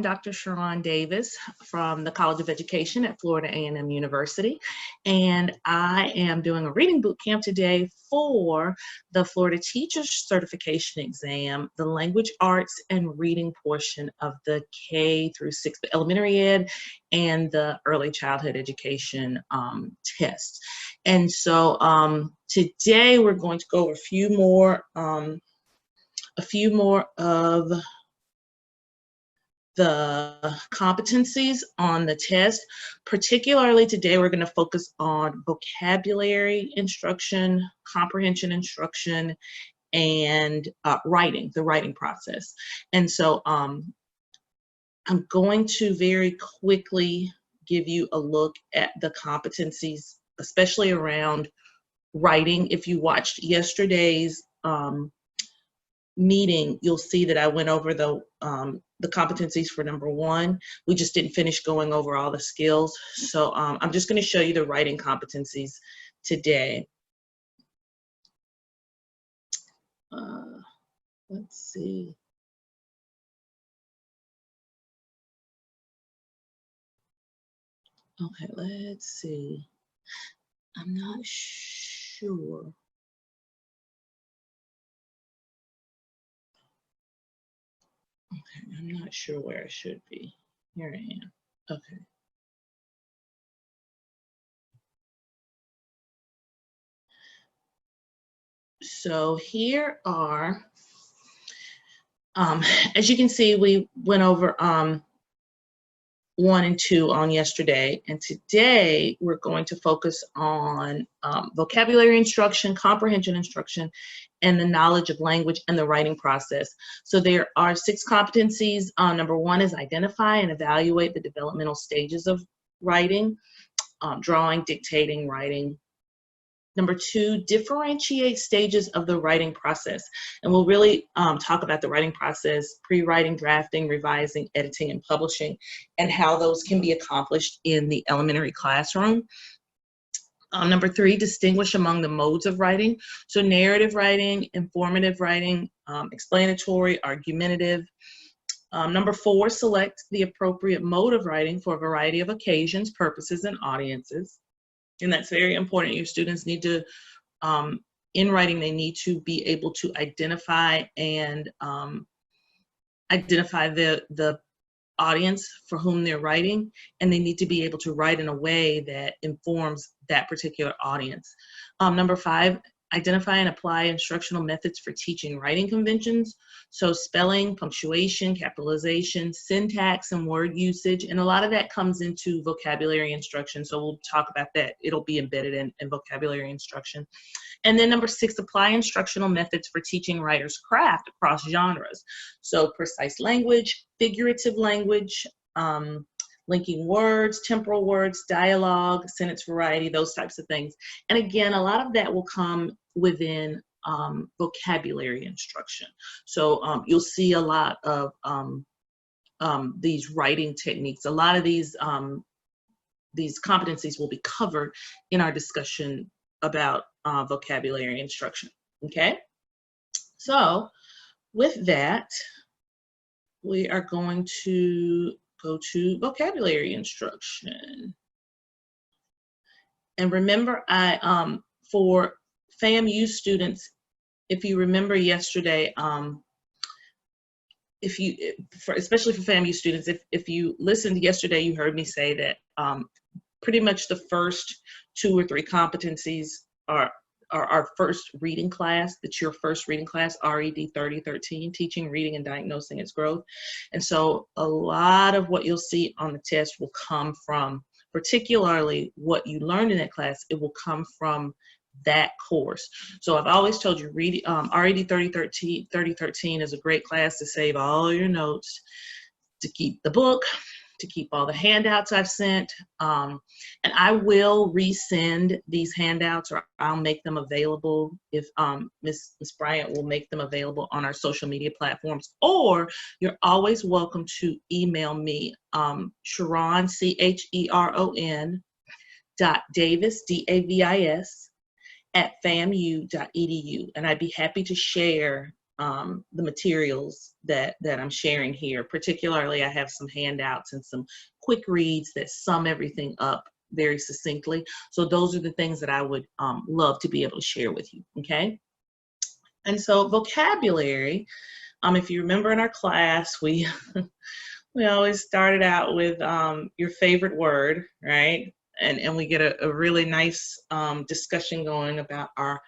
I'm Dr. Cheron Davis from the College of Education at Florida A&M University, and I am doing a reading boot camp today for the Florida Teachers Certification Exam, the Language Arts and Reading portion of the K through 6, the elementary ed and the early childhood education tests. And so today we're going to go over a few more of the competencies on the test. Particularly today, we're going to focus on vocabulary instruction, comprehension instruction, and writing, the writing process. And so I'm going to very quickly give you a look at the competencies, especially around writing. If you watched yesterday's meeting, you'll see that I went over the competencies for number 1. We just didn't finish going over all the skills. So I'm just going to show you the writing competencies today. Let's see. Okay, let's see. I'm not sure. Okay, I'm not sure where I should be. Here I am. Okay. So here are, as you can see, we went over 1 and 2 on yesterday, and today we're going to focus on vocabulary instruction, comprehension instruction, and the knowledge of language and the writing process. So there are 6 competencies. Number 1 is identify and evaluate the developmental stages of writing, drawing, dictating, writing. Number 2, differentiate stages of the writing process. And we'll really talk about the writing process, pre-writing, drafting, revising, editing, and publishing, and how those can be accomplished in the elementary classroom. Number 3, distinguish among the modes of writing. So narrative writing, informative writing, explanatory, argumentative. Number 4, select the appropriate mode of writing for a variety of occasions, purposes, and audiences. And that's very important. Your students need to, in writing, they need to be able to identify and identify the audience for whom they're writing, and they need to be able to write in a way that informs that particular audience. Number 5, identify and apply instructional methods for teaching writing conventions. So spelling, punctuation, capitalization, syntax, and word usage. And a lot of that comes into vocabulary instruction. So we'll talk about that. It'll be embedded in vocabulary instruction. And then number 6, apply instructional methods for teaching writer's craft across genres. So precise language, figurative language, linking words, temporal words, dialogue, sentence variety, those types of things. And again, a lot of that will come within vocabulary instruction. So you'll see a lot of these writing techniques. A lot of these competencies will be covered in our discussion about vocabulary instruction. Okay? So with that, we are going to go to vocabulary instruction. And remember, for FAMU students, if you remember yesterday, especially for FAMU students, if you listened yesterday, you heard me say that pretty much the first 2 or 3 competencies are our first reading class. That's your first reading class, RED 3013, teaching, reading, and diagnosing its growth. And so a lot of what you'll see on the test will come from, particularly what you learned in that class, it will come from that course. So I've always told you, RED 3013 is a great class to save all your notes, to keep the book, to keep all the handouts I've sent, and I will resend these handouts, or I'll make them available if Ms. Bryant will make them available on our social media platforms, or you're always welcome to email me, Cheron, CHERON, .Davis, DAVIS, @famu.edu, and I'd be happy to share the materials that I'm sharing here. Particularly, I have some handouts and some quick reads that sum everything up very succinctly. So those are the things that I would love to be able to share with you, okay? And so vocabulary, if you remember in our class, we we always started out with your favorite word, right? And we get a really nice discussion going about our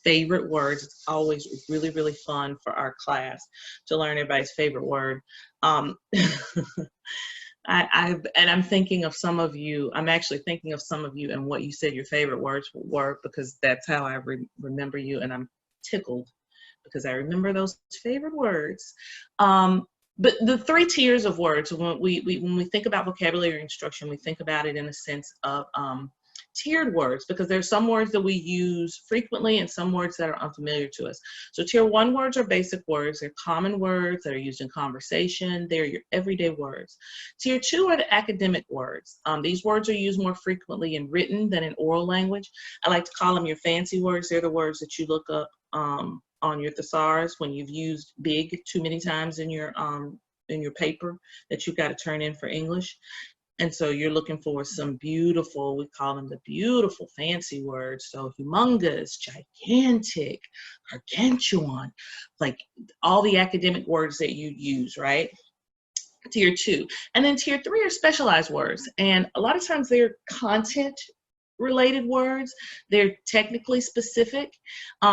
favorite words. It's always really, really fun for our class to learn everybody's favorite word. I'm thinking of some of you. I'm actually thinking of some of you and what you said your favorite words were, because that's how I remember you, and I'm tickled because I remember those favorite words. But the 3 tiers of words, when we think about vocabulary instruction, we think about it in a sense of tiered words, because there's some words that we use frequently and some words that are unfamiliar to us. So tier 1 words are basic words. They're common words that are used in conversation. They're your everyday words. Tier 2 are the academic words. These words are used more frequently in written than in oral language. I like to call them your fancy words. They're the words that you look up on your thesaurus when you've used big too many times in your paper that you've got to turn in for English. And so you're looking for some beautiful, we call them the beautiful fancy words. So humongous, gigantic, gargantuan, like all the academic words that you use, right? Tier 2. And then tier 3 are specialized words. And a lot of times they're content related words. They're technically specific,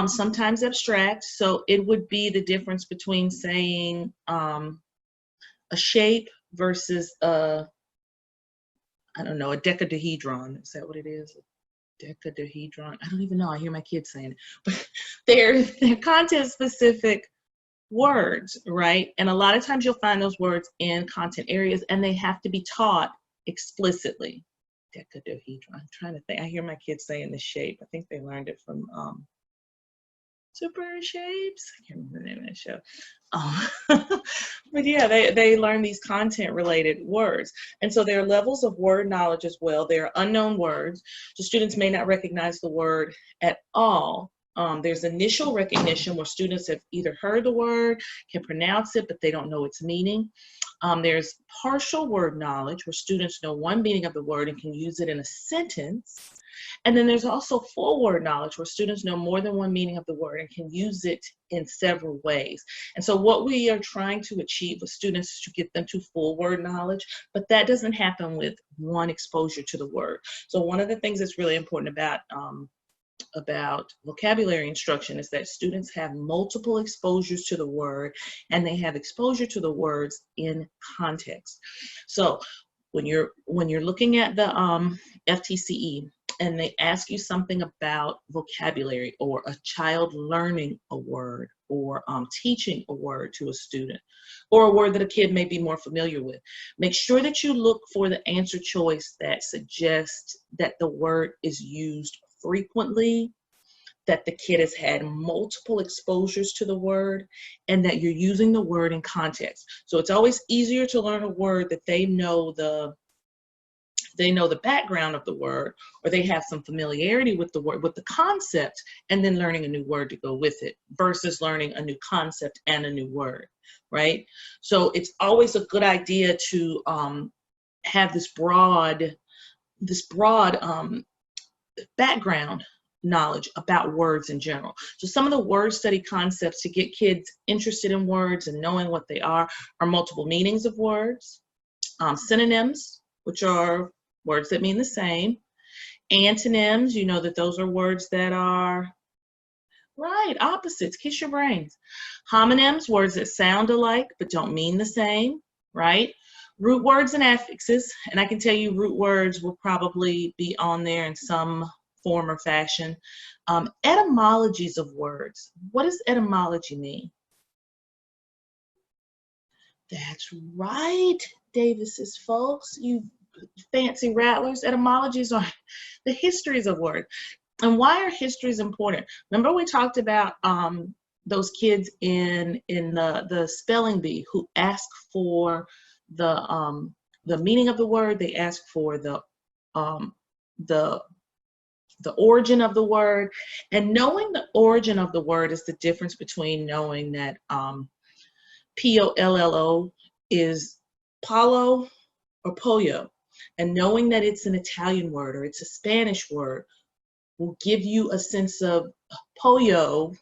sometimes abstract. So it would be the difference between saying a shape versus a decadahedron. Is that what it is? A decadahedron? I don't even know. I hear my kids saying it. But they're content specific words, right? And a lot of times you'll find those words in content areas, and they have to be taught explicitly. Decadahedron. I'm trying to think. I hear my kids saying the shape. I think they learned it from Super Shapes. I can't remember the name of that show. But yeah, they learn these content related words. And so there are levels of word knowledge as well. There are unknown words. So students may not recognize the word at all. There's initial recognition where students have either heard the word, can pronounce it, but they don't know its meaning. There's partial word knowledge where students know one meaning of the word and can use it in a sentence. And then there's also full word knowledge where students know more than one meaning of the word and can use it in several ways. And so what we are trying to achieve with students is to get them to full word knowledge, but that doesn't happen with one exposure to the word. So one of the things that's really important about vocabulary instruction is that students have multiple exposures to the word, and they have exposure to the words in context. So when you're looking at the FTCE and they ask you something about vocabulary or a child learning a word or teaching a word to a student or a word that a kid may be more familiar with, make sure that you look for the answer choice that suggests that the word is used frequently, that the kid has had multiple exposures to the word, and that you're using the word in context. So it's always easier to learn a word that they know the background of the word, or they have some familiarity with the word, with the concept, and then learning a new word to go with it versus learning a new concept and a new word, right? So it's always a good idea to have this broad background knowledge about words in general. So some of the word study concepts to get kids interested in words and knowing what they are multiple meanings of words, synonyms, which are words that mean the same, antonyms, you know that those are words that are right, opposites, kiss your brains. Homonyms, words that sound alike but don't mean the same, right? Root words and affixes, and I can tell you root words will probably be on there in some form or fashion. Etymologies of words. What does etymology mean? That's right, Davis's folks, you fancy rattlers. Etymologies are the histories of words. And why are histories important? Remember we talked about those kids in the spelling bee who ask for the meaning of the word. They ask for the the origin of the word. And knowing the origin of the word is the difference between knowing that Pollo is Paulo or pollo, and knowing that it's an Italian word or it's a Spanish word will give you a sense of pollo,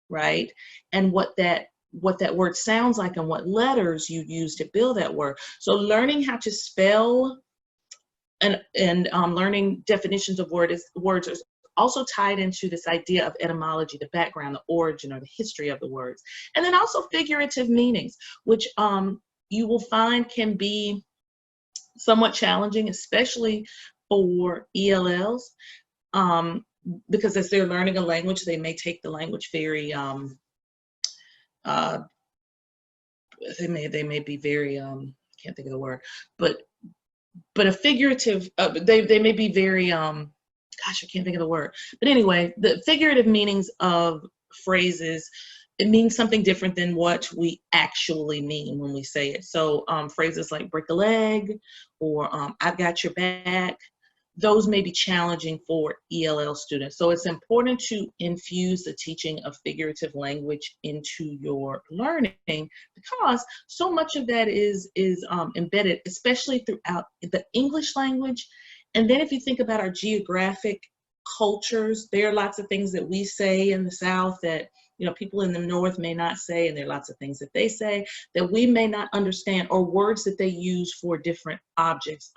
right? And what that word sounds like and what letters you use to build that word. So learning how to spell and learning definitions of words is also tied into this idea of etymology, the background, the origin, or the history of the words. And then also figurative meanings, which you will find can be somewhat challenging, especially for ELLs, because as they're learning a language, they may take the language very, they may be very, can't think of the word, but a figurative, they may be very, gosh, I can't think of the word. But anyway, the figurative meanings of phrases, it means something different than what we actually mean when we say it. So phrases like break a leg or I've got your back, those may be challenging for ELL students. So it's important to infuse the teaching of figurative language into your learning, because so much of that is embedded, especially throughout the English language. And then if you think about our geographic cultures, there are lots of things that we say in the South that, you know, people in the North may not say, and there are lots of things that they say that we may not understand, or words that they use for different objects.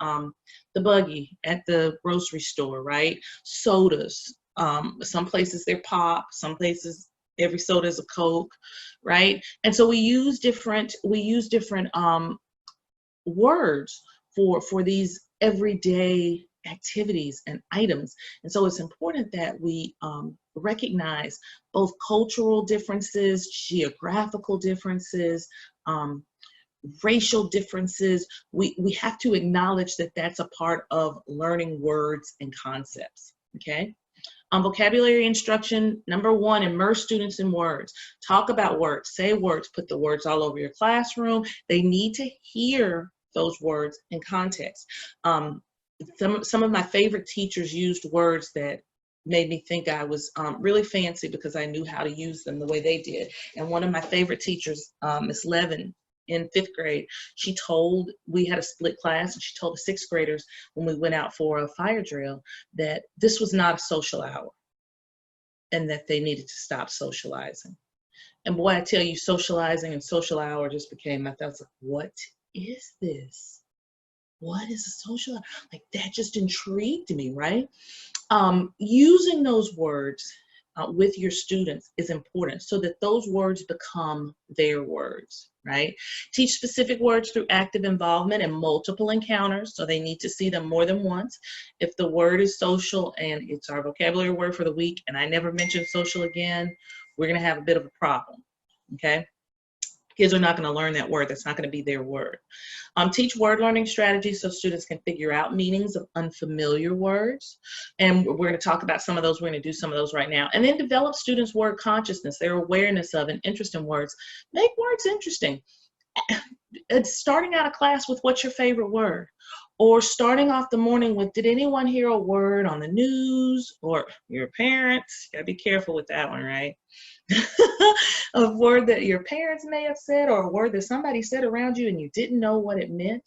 The buggy at the grocery store, right? Sodas. Some places they're pop, some places every soda is a Coke, right? And so we use different words for these everyday activities and items. And so it's important that we recognize both cultural differences, geographical differences, racial differences. We have to acknowledge that that's a part of learning words and concepts, okay? Vocabulary instruction, number one, immerse students in words. Talk about words, say words, put the words all over your classroom. They need to hear those words in context. Some of my favorite teachers used words that made me think I was really fancy because I knew how to use them the way they did. And one of my favorite teachers, Miss Levin, in 5th grade, we had a split class, and she told the 6th graders when we went out for a fire drill that this was not a social hour and that they needed to stop socializing. And boy, I tell you, socializing and social hour just became, I was like, what is this? What is a social hour? Like, that just intrigued me, right? Using those words with your students is important so that those words become their words, right? Teach specific words through active involvement and multiple encounters, so they need to see them more than once. If the word is social and it's our vocabulary word for the week and I never mention social again, we're gonna have a bit of a problem, okay? Kids are not going to learn that word. That's not going to be their word. Teach word learning strategies so students can figure out meanings of unfamiliar words. And we're going to talk about some of those. We're going to do some of those right now. And then develop students' word consciousness, their awareness of and interest in words. Make words interesting. It's starting out a class with what's your favorite word? Or starting off the morning with, did anyone hear a word on the news? Or your parents? You gotta be careful with that one, right? A word that your parents may have said, or a word that somebody said around you and you didn't know what it meant.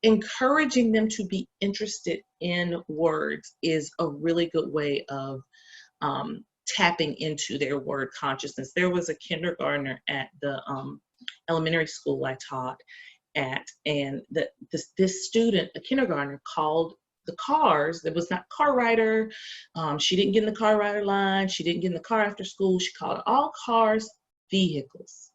Encouraging them to be interested in words is a really good way of tapping into their word consciousness. There was a kindergartner at the elementary school I taught at, and this student, a kindergartner, called the cars, there was not car rider, she didn't get in the car rider line, she didn't get in the car after school, she called all cars vehicles.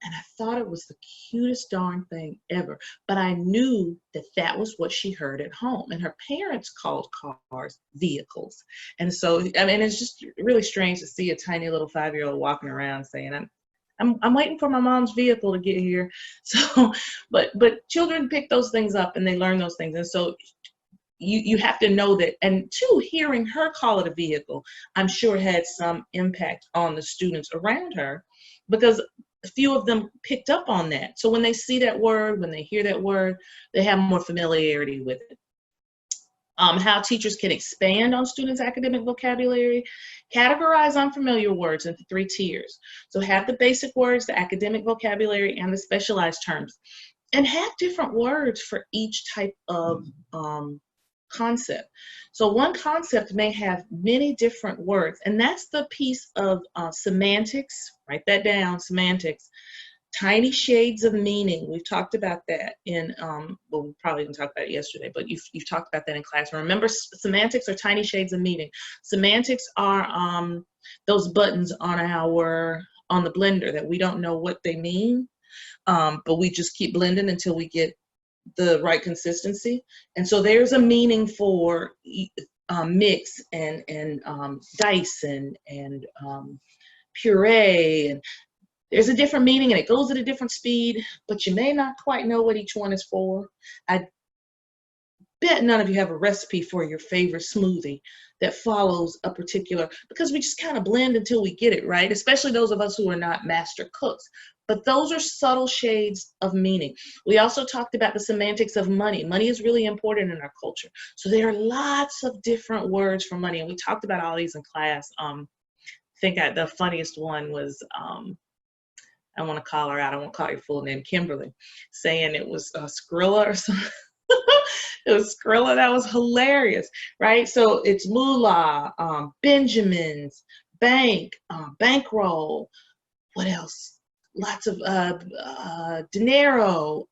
And I thought it was the cutest darn thing ever, but I knew that that was what she heard at home, and her parents called cars vehicles. And so, I mean, it's just really strange to see a tiny little 5-year-old walking around saying, I'm waiting for my mom's vehicle to get here. So, but children pick those things up and they learn those things. And so you have to know that. And two, hearing her call it a vehicle, I'm sure had some impact on the students around her, because a few of them picked up on that. So when they see that word, when they hear that word, they have more familiarity with it. How teachers can expand on students' academic vocabulary, categorize unfamiliar words into 3 tiers. So have the basic words, the academic vocabulary, and the specialized terms. And have different words for each type of concept. So one concept may have many different words, and that's the piece of semantics. Write that down, semantics. Tiny shades of meaning. We've talked about that in, well, we probably didn't talk about it yesterday, but you've talked about that in class. Remember, semantics are tiny shades of meaning. Semantics are those buttons on the blender that we don't know what they mean, but we just keep blending until we get the right consistency. And so there's a meaning for mix and dice and puree, and there's a different meaning and it goes at a different speed, but you may not quite know what each one is for. I bet none of you have a recipe for your favorite smoothie that follows a particular, because we just kind of blend until we get it right, especially those of us who are not master cooks. But those are subtle shades of meaning. We also talked about the semantics of money. Money is really important in our culture. So there are lots of different words for money, and we talked about all these in class. I think the funniest one was, I want to call her out. I won't call your full name, Kimberly, saying it was Skrilla or something. It was Skrilla. That was hilarious, right? So it's moolah, Benjamins, bank, bankroll. What else? Lots of dinero,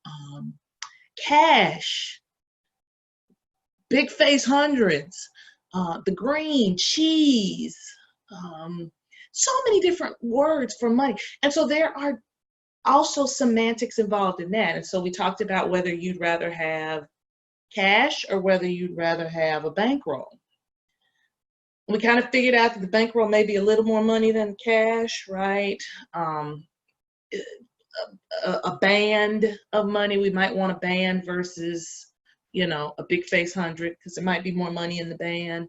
cash, big face hundreds, the green, cheese. So many different words for money. And so there are also semantics involved in that. And so we talked about whether you'd rather have cash or whether you'd rather have a bankroll. We kind of figured out that the bankroll may be a little more money than cash, right? A band of money, we might want a band versus, you know, a big face hundred, because there might be more money in the band.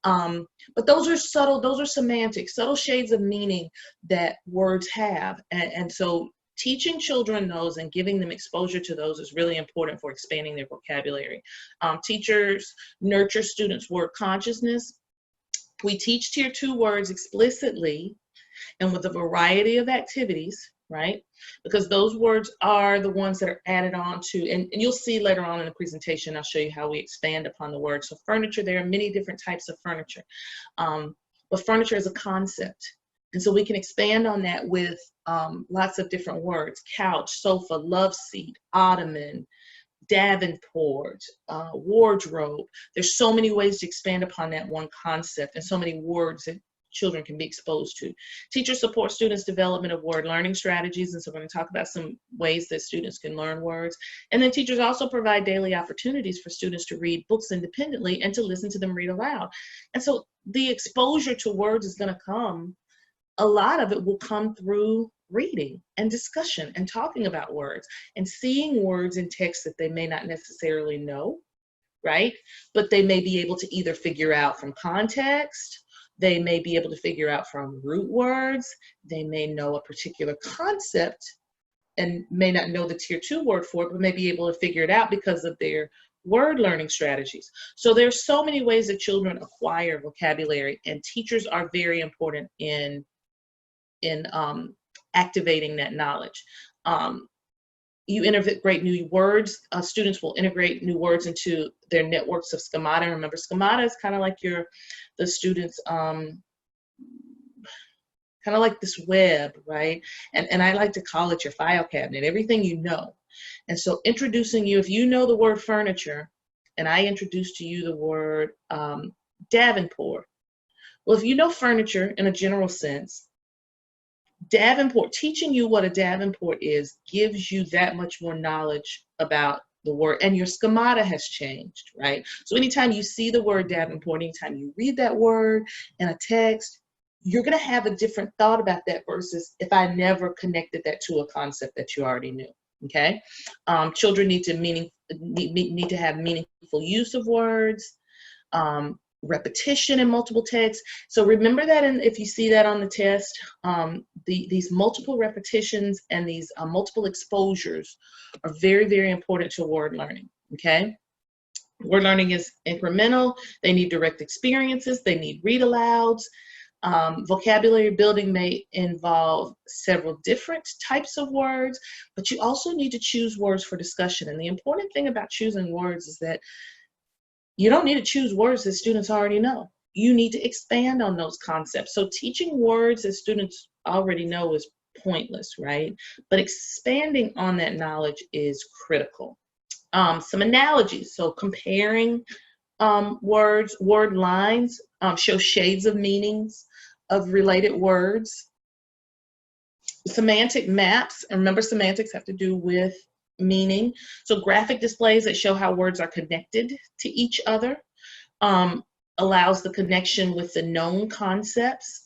But those are subtle, those are semantics, subtle shades of meaning that words have. And so teaching children those and giving them exposure to those is really important for expanding their vocabulary. Teachers nurture students' word consciousness. We teach Tier 2 words explicitly and with a variety of activities, right? Because those words are the ones that are added on to, and you'll see later on in the presentation, I'll show you how we expand upon the word. So furniture, there are many different types of furniture, but furniture is a concept. And so we can expand on that with lots of different words: couch, sofa, love seat, ottoman, Davenport, wardrobe. There's so many ways to expand upon that one concept, and so many words that children can be exposed to. Teachers support students' development of word learning strategies, and so we're going to talk about some ways that students can learn words. And then teachers also provide daily opportunities for students to read books independently and to listen to them read aloud. And so the exposure to words is going to come, a lot of it will come through reading and discussion and talking about words and seeing words in text that they may not necessarily know, right? But they may be able to either figure out from context, they may be able to figure out from root words, they may know a particular concept and may not know the Tier 2 word for it, but may be able to figure it out because of their word learning strategies. So there's so many ways that children acquire vocabulary, and teachers are very important in activating that knowledge. You integrate new words. Students will integrate new words into their networks of schemata. Remember, schemata is kind of like the students, kind of like this web, right? And I like to call it your file cabinet, everything you know. And so introducing you, if you know the word furniture, and I introduce to you the word Davenport. Well, if you know furniture in a general sense, Davenport, teaching you what a Davenport is gives you that much more knowledge about the word, and your schemata has changed, right? So anytime you see the word Davenport, anytime you read that word in a text, you're going to have a different thought about that versus if I never connected that to a concept that you already knew. Okay, children need to need to have meaningful use of words. Repetition in multiple texts. So remember that, and if you see that on the test, these multiple repetitions and these multiple exposures are very, very important to word learning, okay? Word learning is incremental. They need direct experiences. They need read alouds. Vocabulary building may involve several different types of words, but you also need to choose words for discussion. And the important thing about choosing words is that you don't need to choose words that students already know. You need to expand on those concepts. So teaching words that students already know is pointless, right? But expanding on that knowledge is critical. Some analogies. So comparing words, word lines show shades of meanings of related words. Semantic maps, and remember semantics have to do with meaning. So graphic displays that show how words are connected to each other allows the connection with the known concepts.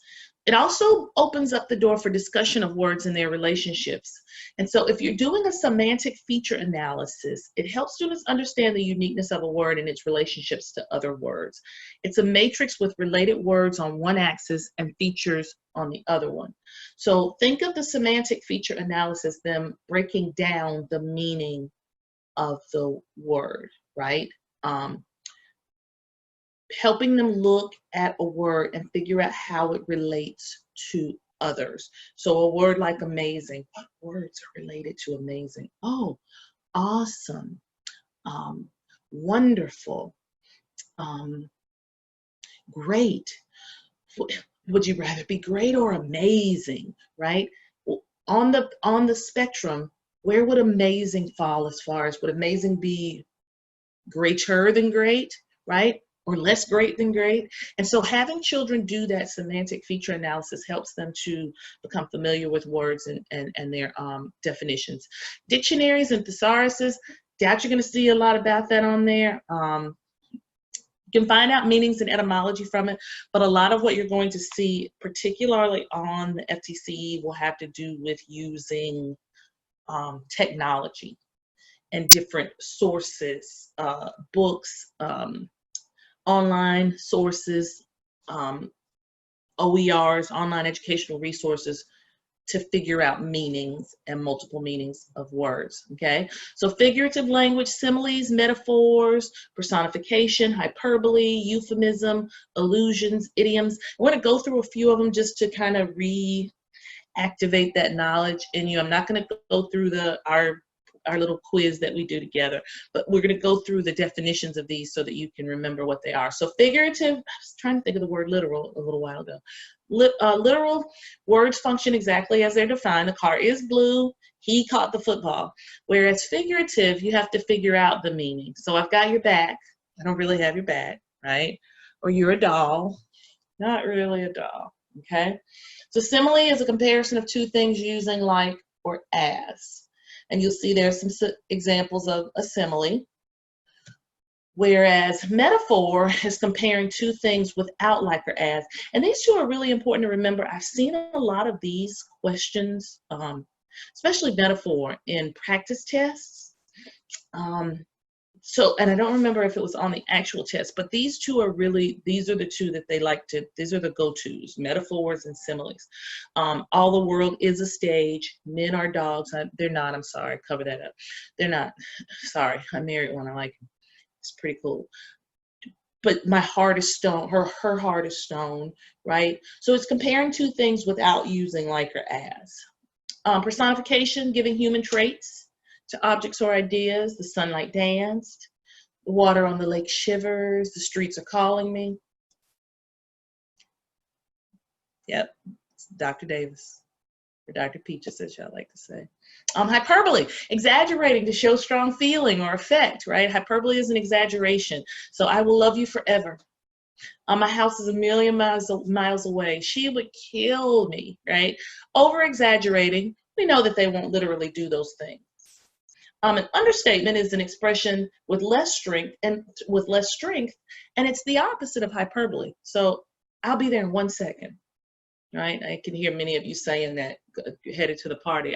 It also opens up the door for discussion of words and their relationships. And so if you're doing a semantic feature analysis, it helps students understand the uniqueness of a word and its relationships to other words. It's a matrix with related words on one axis and features on the other one. So think of the semantic feature analysis, them breaking down the meaning of the word, right? Helping them look at a word and figure out how it relates to others. So a word like amazing, what words are related to amazing? Oh, awesome, wonderful, great. Would you rather be great or amazing, right? On the spectrum, where would amazing fall as far as, would amazing be greater than great, right? Or less great than great? And so having children do that semantic feature analysis helps them to become familiar with words and their definitions. Dictionaries and thesauruses, doubt you're going to see a lot about that on there. You can find out meanings and etymology from it, but a lot of what you're going to see, particularly on the FTCE, will have to do with using technology and different sources, books, online sources, OERs, online educational resources, to figure out meanings and multiple meanings of words, okay? So figurative language, similes, metaphors, personification, hyperbole, euphemism, allusions, idioms. I want to go through a few of them just to kind of reactivate that knowledge in you. I'm not going to go through our little quiz that we do together, but we're going to go through the definitions of these so that you can remember what they are. So figurative, I was trying to think of the word literal a little while ago. Literal words function exactly as they're defined. The car is blue, he caught the football. Whereas figurative, you have to figure out the meaning. So I've got your back, I don't really have your back, right? Or you're a doll, not really a doll, okay? So simile is a comparison of two things using like or as. And you'll see there's some examples of a simile. Whereas metaphor is comparing two things without like or as. And these two are really important to remember. I've seen a lot of these questions, especially metaphor, in practice tests. And I don't remember if it was on the actual test, but these two are really, these are the two that they like to, these are the go-tos, metaphors and similes. All the world is a stage, men are dogs. They're not, I'm sorry, cover that up. They're not, sorry, I married one, I like him. It's pretty cool. But my heart is stone, her heart is stone, right? So it's comparing two things without using like or as. Personification, giving human traits to objects or ideas. The sunlight danced, the water on the lake shivers, the streets are calling me. Yep, it's Dr. Davis, or Dr. Peaches, as y'all like to say. Hyperbole, exaggerating to show strong feeling or effect, right? Hyperbole is an exaggeration. So I will love you forever. My house is a million miles away. She would kill me, right? Over exaggerating, we know that they won't literally do those things. An understatement is an expression with less strength, and it's the opposite of hyperbole. So I'll be there in 1 second, right? I can hear many of you saying that, headed to the party.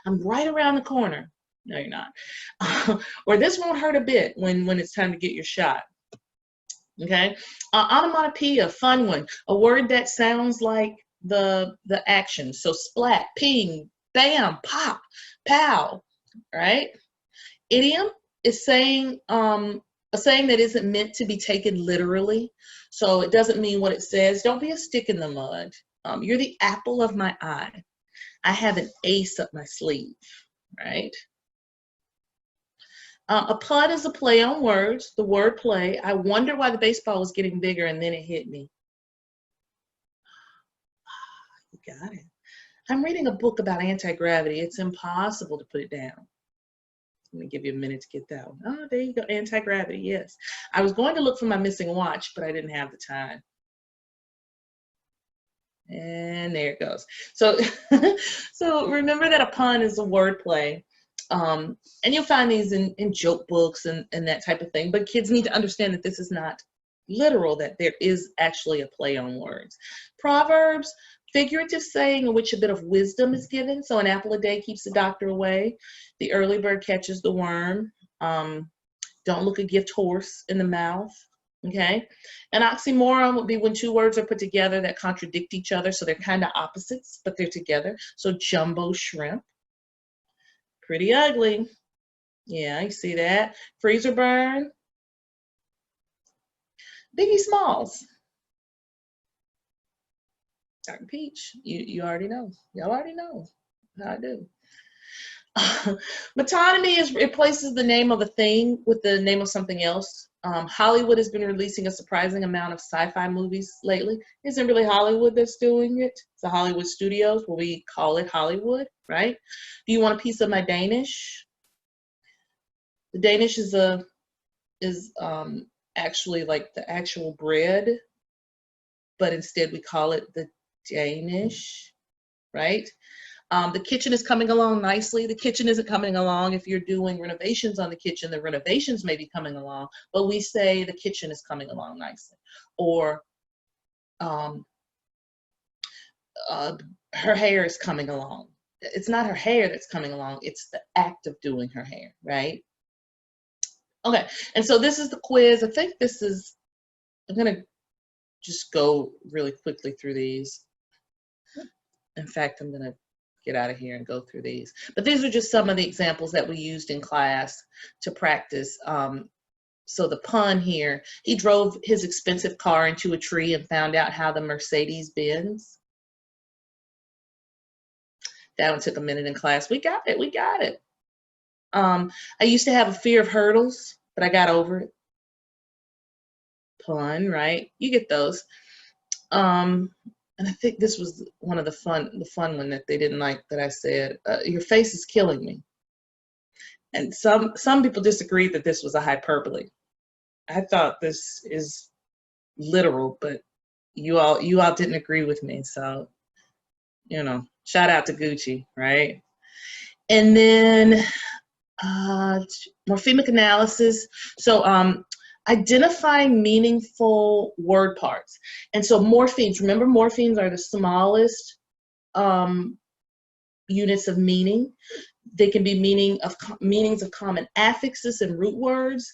I'm right around the corner. No, you're not. Or this won't hurt a bit when it's time to get your shot. Okay. Onomatopoeia, fun one. A word that sounds like the action. So splat, ping, bam, pop, pow, right? Idiom is saying a saying that isn't meant to be taken literally. So it doesn't mean what it says. Don't be a stick in the mud. You're the apple of my eye. I have an ace up my sleeve, right? A pun is a play on words, the word play. I wonder why the baseball was getting bigger and then it hit me. You got it. I'm reading a book about anti-gravity. It's impossible to put it down. Let me give you a minute to get that one. Oh, there you go, anti-gravity, yes. I was going to look for my missing watch, but I didn't have the time. And there it goes. So, so remember that a pun is a word play. And you'll find these in joke books and that type of thing. But kids need to understand that this is not literal, that there is actually a play on words. Proverbs, figurative saying in which a bit of wisdom is given. So an apple a day keeps the doctor away. The early bird catches the worm. Don't look a gift horse in the mouth. Okay. An oxymoron would be when two words are put together that contradict each other. So they're kind of opposites, but they're together. So jumbo shrimp. Pretty ugly. Yeah, you see that. Freezer burn. Biggie Smalls. Dr. Peach, you already know. Y'all already know how I do. Metonymy replaces the name of a thing with the name of something else. Hollywood has been releasing a surprising amount of sci-fi movies lately. It isn't really Hollywood that's doing it. It's the Hollywood studios, where we call it Hollywood, right? Do you want a piece of my Danish? The Danish is actually like the actual bread, but instead we call it the Danish, right? The kitchen is coming along nicely. The kitchen isn't coming along if you're doing renovations on the kitchen. The renovations may be coming along, but we say the kitchen is coming along nicely. Or her hair is coming along. It's not her hair that's coming along. It's the act of doing her hair, right? Okay, and so this is the quiz. I think this is, I'm going to just go really quickly through these. In fact, I'm going to get out of here and go through these. But these are just some of the examples that we used in class to practice. So the pun here, he drove his expensive car into a tree and found out how the Mercedes bends. That one took a minute in class. We got it, we got it. I used to have a fear of hurdles, but I got over it. Pun, right? You get those. And I think this was one of the fun one that they didn't like, that I said, your face is killing me. And some people disagreed that this was a hyperbole. I thought this is literal, but you all didn't agree with me. So, you know, shout out to Gucci, right? And then morphemic analysis. So identifying meaningful word parts. And so morphemes, remember morphemes are the smallest units of meaning. They can be meanings of common affixes and root words.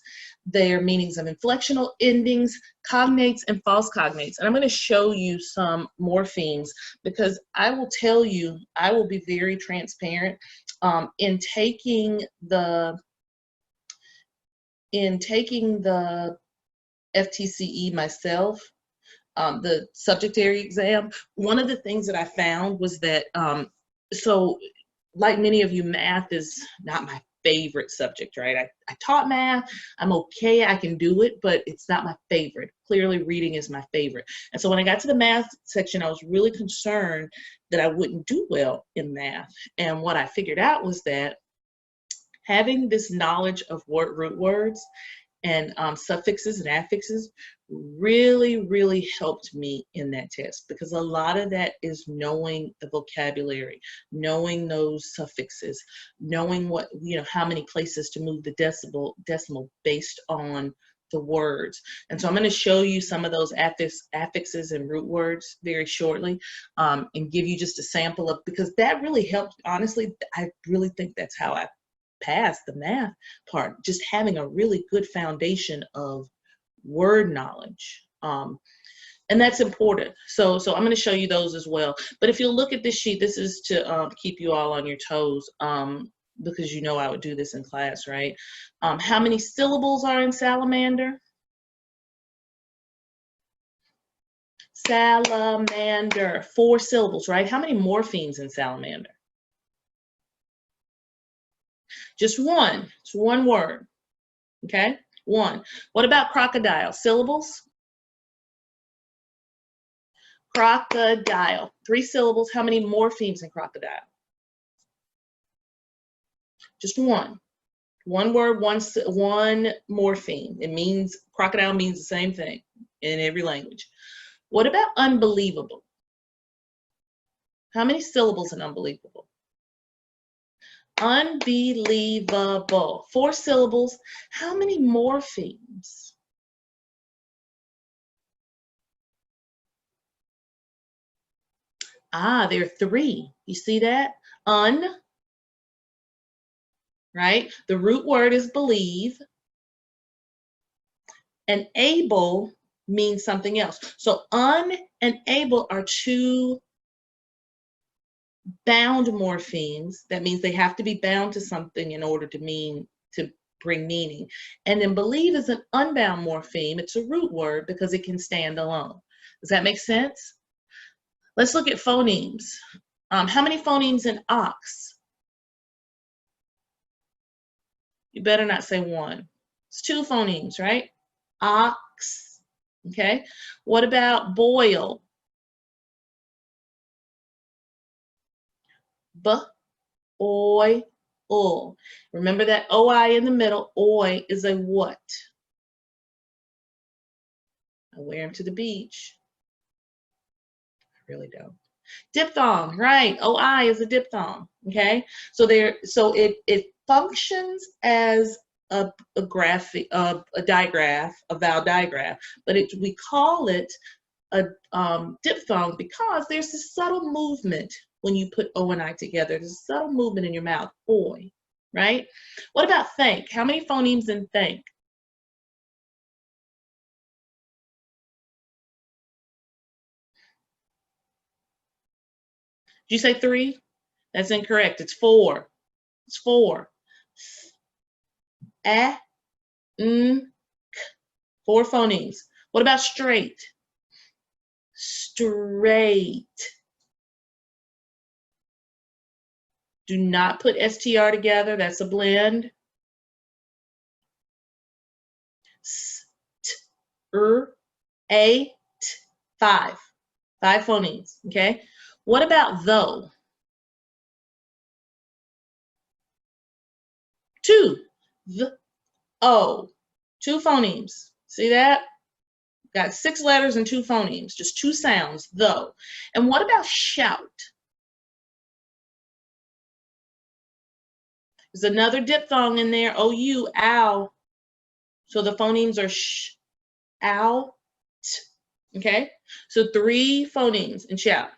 They are meanings of inflectional endings, cognates, and false cognates. And I'm going to show you some morphemes, because I will tell you, I will be very transparent. In taking the FTCE myself, the subject area exam, one of the things that I found was that, so like many of you, math is not my favorite subject, right? I taught math, I'm okay, I can do it, but it's not my favorite. Clearly reading is my favorite. And so when I got to the math section, I was really concerned that I wouldn't do well in math. And what I figured out was that having this knowledge of root words and suffixes and affixes really helped me in that test, because a lot of that is knowing the vocabulary, knowing those suffixes, knowing what, you know, how many places to move the decimal based on the words. And so I'm going to show you some of those affixes and root words very shortly, and give you just a sample of, because that really helped. Honestly, I really think that's how I passed the math part, just having a really good foundation of word knowledge. And that's important. So I'm going to show you those as well. But if you look at this sheet, this is to keep you all on your toes. because you know I would do this in class, right? How many syllables are in salamander? Salamander, 4 syllables, right? How many morphemes in salamander? Just one. It's one word. Okay? One. What about crocodile? Syllables? Crocodile. 3 syllables. How many morphemes in crocodile? Just one. One word, one morpheme. It means, crocodile means the same thing in every language. What about unbelievable? How many syllables in unbelievable? Unbelievable. 4 syllables. How many morphemes? There are 3. You see that? Right? The root word is believe. And able means something else. So un and able are 2 bound morphemes. That means they have to be bound to something in order to bring meaning. And then believe is an unbound morpheme. It's a root word because it can stand alone. Does that make sense? Let's look at phonemes. How many phonemes in ox? You better not say 1. It's 2 phonemes, right? Ox. Okay. What about boil? Oil. Remember that OI in the middle. Oi is a what? I wear them to the beach. I really don't. Diphthong, right? OI is a diphthong. Okay, so it functions as a graphic, a digraph, a vowel digraph, but we call it a diphthong because there's a subtle movement when you put O and I together. There's a subtle movement in your mouth. Oi, right? What about thank? How many phonemes in thank? Did you say 3? That's incorrect. It's 4. It's 4. A, n, k. 4 phonemes. What about straight? Straight. Do not put STR together. That's a blend. A, t, 5. 5 phonemes. Okay. What about though? 2. The, O. 2 phonemes. See that? Got 6 letters and 2 phonemes. Just 2 sounds. Though. And what about shout? There's another diphthong in there. O-U. Ow. So the phonemes are sh, ow, t. Okay. So 3 phonemes in shout.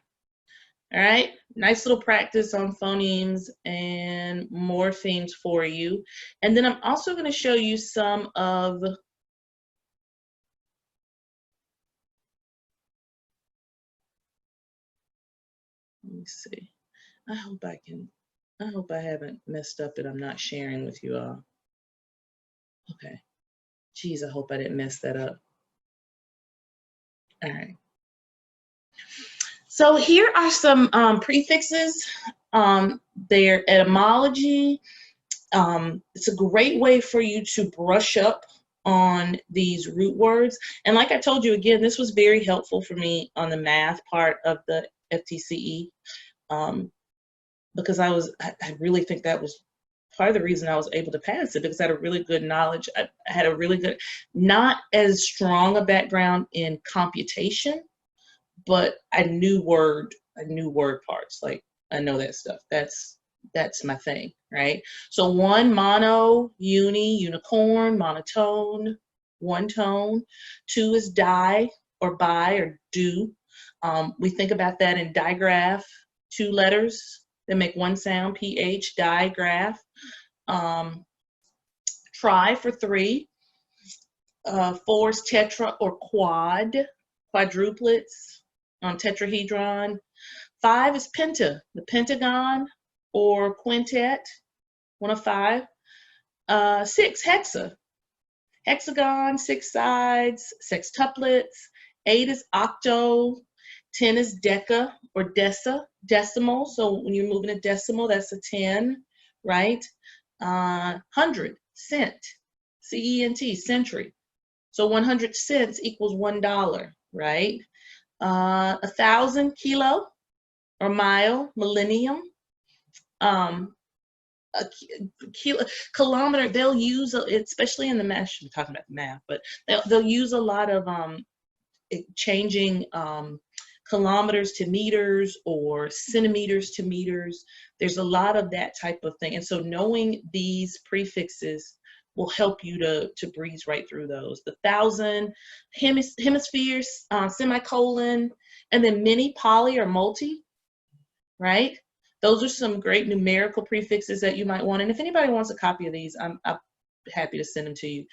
All right, nice little practice on phonemes and morphemes for you. And then I'm also going to show you some of, let me see. I hope I haven't messed up and I'm not sharing with you all. Okay. Geez, I hope I didn't mess that up. All right. So here are some prefixes. Their etymology. It's a great way for you to brush up on these root words. And like I told you, again, this was very helpful for me on the math part of the FTCE, because I really think that was part of the reason I was able to pass it, because I had a really good knowledge. I had a really good, not as strong a background in computation, but I knew word parts. Like, I know that stuff. That's my thing, right? So 1, mono, uni, unicorn, monotone, 1 tone. 2 is die or by or do. We think about that in digraph, 2 letters that make 1 sound, PH, digraph. Tri for 3. 4 is tetra or quad, quadruplets, tetrahedron. 5 is penta, the pentagon or quintet. 1 of 5. 6, hexa. Hexagon, 6 sides, sextuplets. 8 is octo. 10 is deca or decimal. So when you're moving a decimal, that's a 10, right? 100, cent, C-E-N-T, century. So 100 cents equals $1, right? 1,000, kilo or mile, millennium. A kilometer, they'll use, especially in the math, we're talking about the math, but they'll use a lot of changing kilometers to meters or centimeters to meters. There's a lot of that type of thing. And so knowing these prefixes will help you to breeze right through those. The 1,000, hemispheres, semicolon, and then many, poly, or multi, right? Those are some great numerical prefixes that you might want. And if anybody wants a copy of these, I'm happy to send them to you.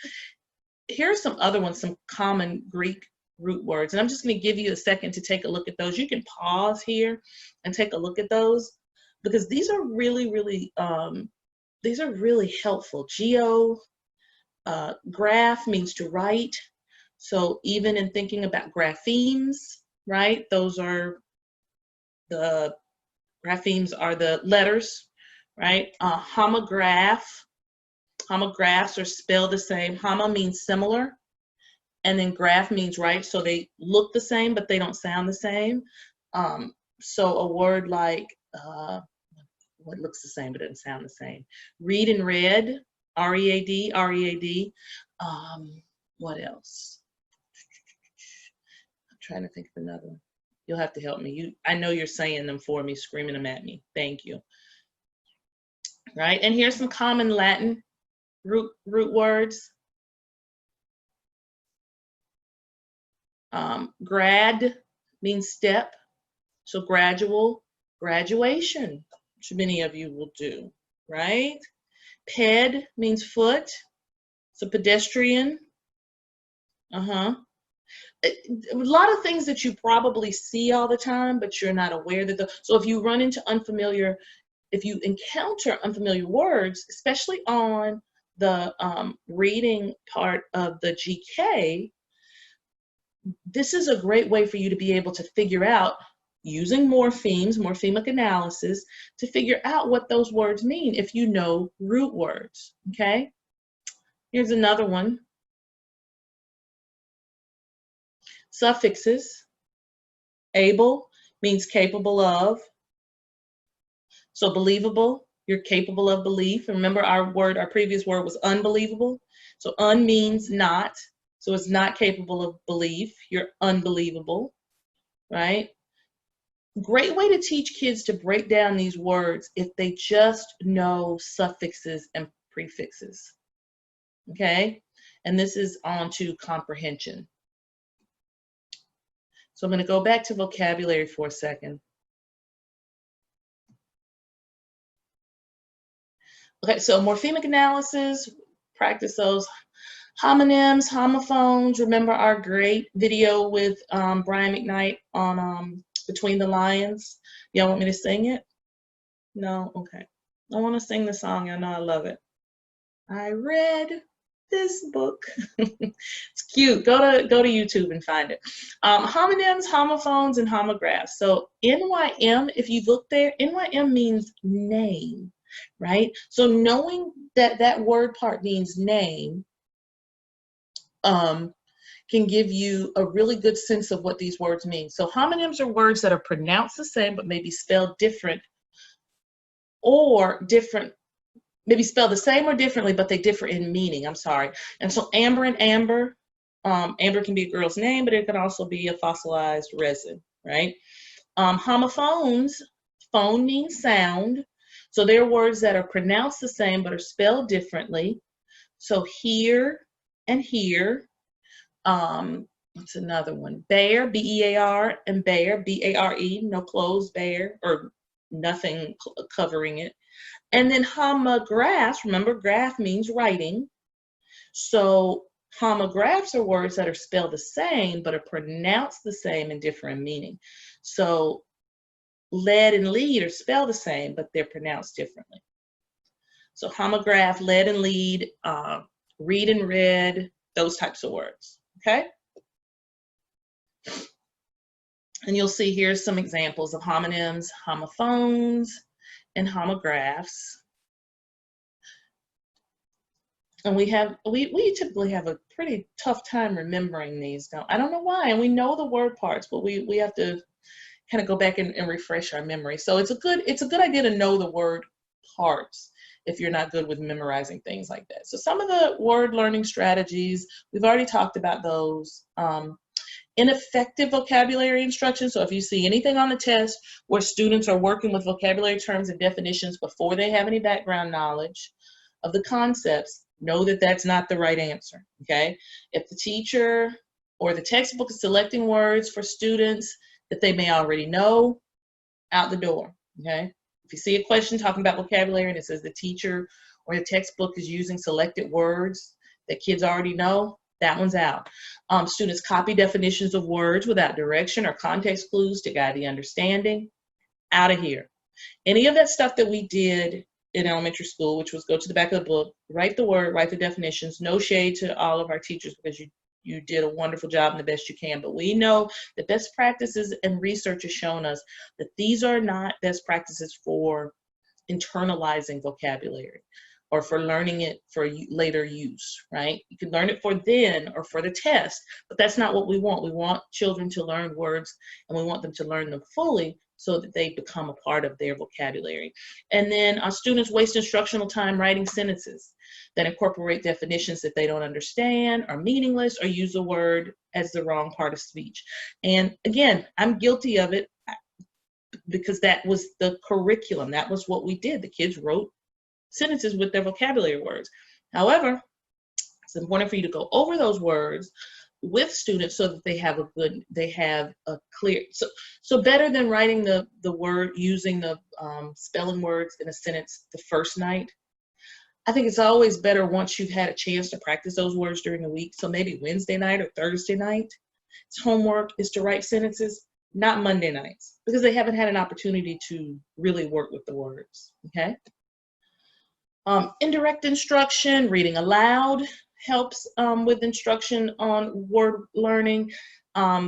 Here are some other ones, some common Greek root words. And I'm just going to give you a second to take a look at those. You can pause here and take a look at those because these are really, really, helpful. Geo, graph means to write. So even in thinking about graphemes, right? Those are the graphemes are the letters, right? Homograph. Homographs are spelled the same. Homo means similar, and then graph means right. So they look the same, but they don't sound the same. So a word like, what looks the same but doesn't sound the same? Read and read, R-E-A-D, R-E-A-D. What else? I'm trying to think of another one. You'll have to help me. I know you're saying them for me, screaming them at me. Thank you. Right, and here's some common Latin root words. Grad means step, so gradual, graduation, which many of you will do, right? Ped means foot, so pedestrian. A lot of things that you probably see all the time, but you're not aware that so if you run into if you encounter unfamiliar words, especially on the reading part of the GK, this is a great way for you to be able to figure out, using morphemic analysis, to figure out what those words mean if you know root words, okay? Here's another one. Suffixes. Able means capable of. So believable, you're capable of belief. Remember our previous word was unbelievable. So un means not. So it's not capable of belief. You're unbelievable, right? Great way to teach kids to break down these words if they just know suffixes and prefixes, okay? And this is on to comprehension. So I'm going to go back to vocabulary for a second. Okay, so morphemic analysis, practice those. Homonyms, homophones. Remember our great video with Brian McKnight on Between the Lions? Y'all want me to sing it? No? Okay. I want to sing the song. I know I love it. I read this book. It's cute. Go to YouTube and find it. Homonyms, homophones, and homographs. So NYM, if you look there, NYM means name, right? So knowing that that word part means name can give you a really good sense of what these words mean. So homonyms are words that are pronounced the same but maybe spelled different, or different, maybe spelled the same or differently, but they differ in meaning. I'm sorry. And so amber and amber, amber can be a girl's name, but it can also be a fossilized resin, right? Homophones, phone means sound. So they're words that are pronounced the same but are spelled differently. So here and here. What's another one? Bare, B-E-A-R, and bare, B-A-R-E, no clothes, bare, or nothing covering it. And then homographs, remember graph means writing. So homographs are words that are spelled the same but are pronounced the same and differ in meaning. So lead and lead are spelled the same but they're pronounced differently. So homograph, lead and lead, read and read, those types of words, okay? And you'll see here's some examples of homonyms, homophones, and homographs. And we typically have a pretty tough time remembering these. Now, I don't know why, and we know the word parts, but we have to kind of go back and refresh our memory. So it's a good idea to know the word parts if you're not good with memorizing things like that. So some of the word learning strategies, we've already talked about those. Ineffective vocabulary instruction. So if you see anything on the test where students are working with vocabulary terms and definitions before they have any background knowledge of the concepts, know that that's not the right answer, okay? If the teacher or the textbook is selecting words for students that they may already know, out the door, okay? If you see a question talking about vocabulary and it says the teacher or the textbook is using selected words that kids already know, that one's out. Students copy definitions of words without direction or context clues to guide the understanding, out of here. Any of that stuff that we did in elementary school, which was go to the back of the book, write the word, write the definitions, no shade to all of our teachers because you did a wonderful job and the best you can, but we know that best practices and research has shown us that these are not best practices for internalizing vocabulary or for learning it for later use, right? You can learn it for then or for the test, but that's not what we want. We want children to learn words and we want them to learn them fully so that they become a part of their vocabulary. And then our students waste instructional time writing sentences that incorporate definitions that they don't understand, are meaningless, or use a word as the wrong part of speech. And again, I'm guilty of it because that was the curriculum. That was what we did. The kids wrote sentences with their vocabulary words. However, it's important for you to go over those words with students so that they have a clear, so better than writing the word, using the spelling words in a sentence the first night. I think it's always better once you've had a chance to practice those words during the week. So maybe Wednesday night or Thursday night, its homework is to write sentences, not Monday nights, because they haven't had an opportunity to really work with the words, okay? Indirect instruction, reading aloud helps with instruction on word learning.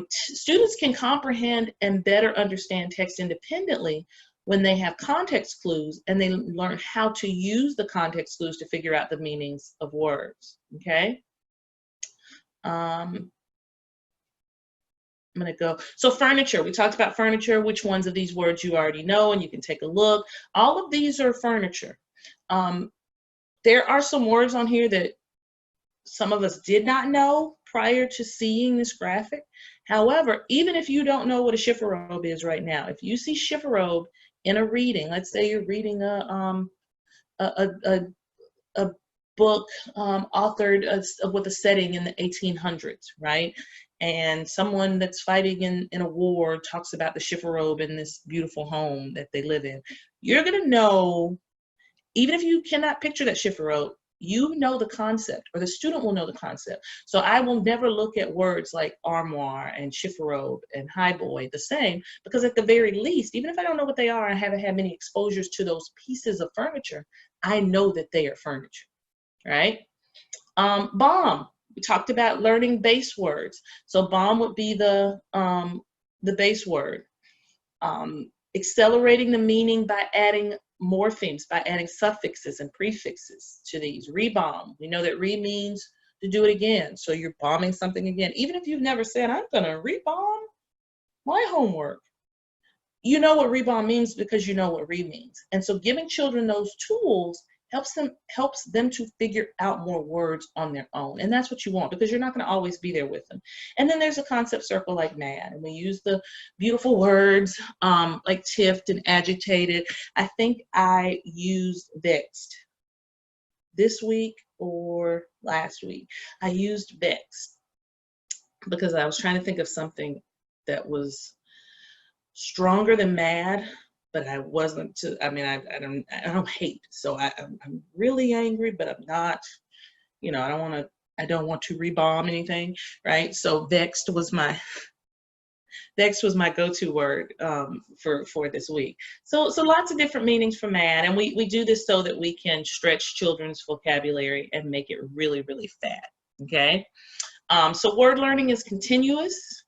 Students can comprehend and better understand text independently when they have context clues and they learn how to use the context clues to figure out the meanings of words, okay? I'm gonna go, so furniture, we talked about furniture, which ones of these words you already know, and you can take a look. All of these are furniture. There are some words on here that some of us did not know prior to seeing this graphic. However, even if you don't know what a chifforobe is right now, if you see chifforobe in a reading, let's say you're reading a book authored with a setting in the 1800s, right? And someone that's fighting in a war talks about the chifforobe in this beautiful home that they live in. You're gonna know, even if you cannot picture that chifforobe, you know the concept, or the student will know the concept. So I will never look at words like armoire and chifforobe and highboy the same, because at the very least, even if I don't know what they are, I haven't had many exposures to those pieces of furniture, I know that they are furniture, right? Bomb, we talked about learning base words. So bomb would be the base word. Accelerating the meaning by adding morphemes, by adding suffixes and prefixes to these. Rebomb, we know that re means to do it again. So you're bombing something again. Even if you've never said, I'm gonna rebomb my homework, you know what rebomb means because you know what re means. And so giving children those tools helps them to figure out more words on their own. And that's what you want, because you're not going to always be there with them. And then there's a concept circle like MAD, and we use the beautiful words like tiffed and agitated. I think I used vexed this week or last week. I used vexed because I was trying to think of something that was stronger than mad, but I wasn't. I don't hate. So I'm really angry, but I'm not. You know, I don't want to rebomb anything, right? So vexed was my Next was my go-to word for this week. So lots of different meanings for mad, and we do this so that we can stretch children's vocabulary and make it really, really fat. Okay. So word learning is continuous,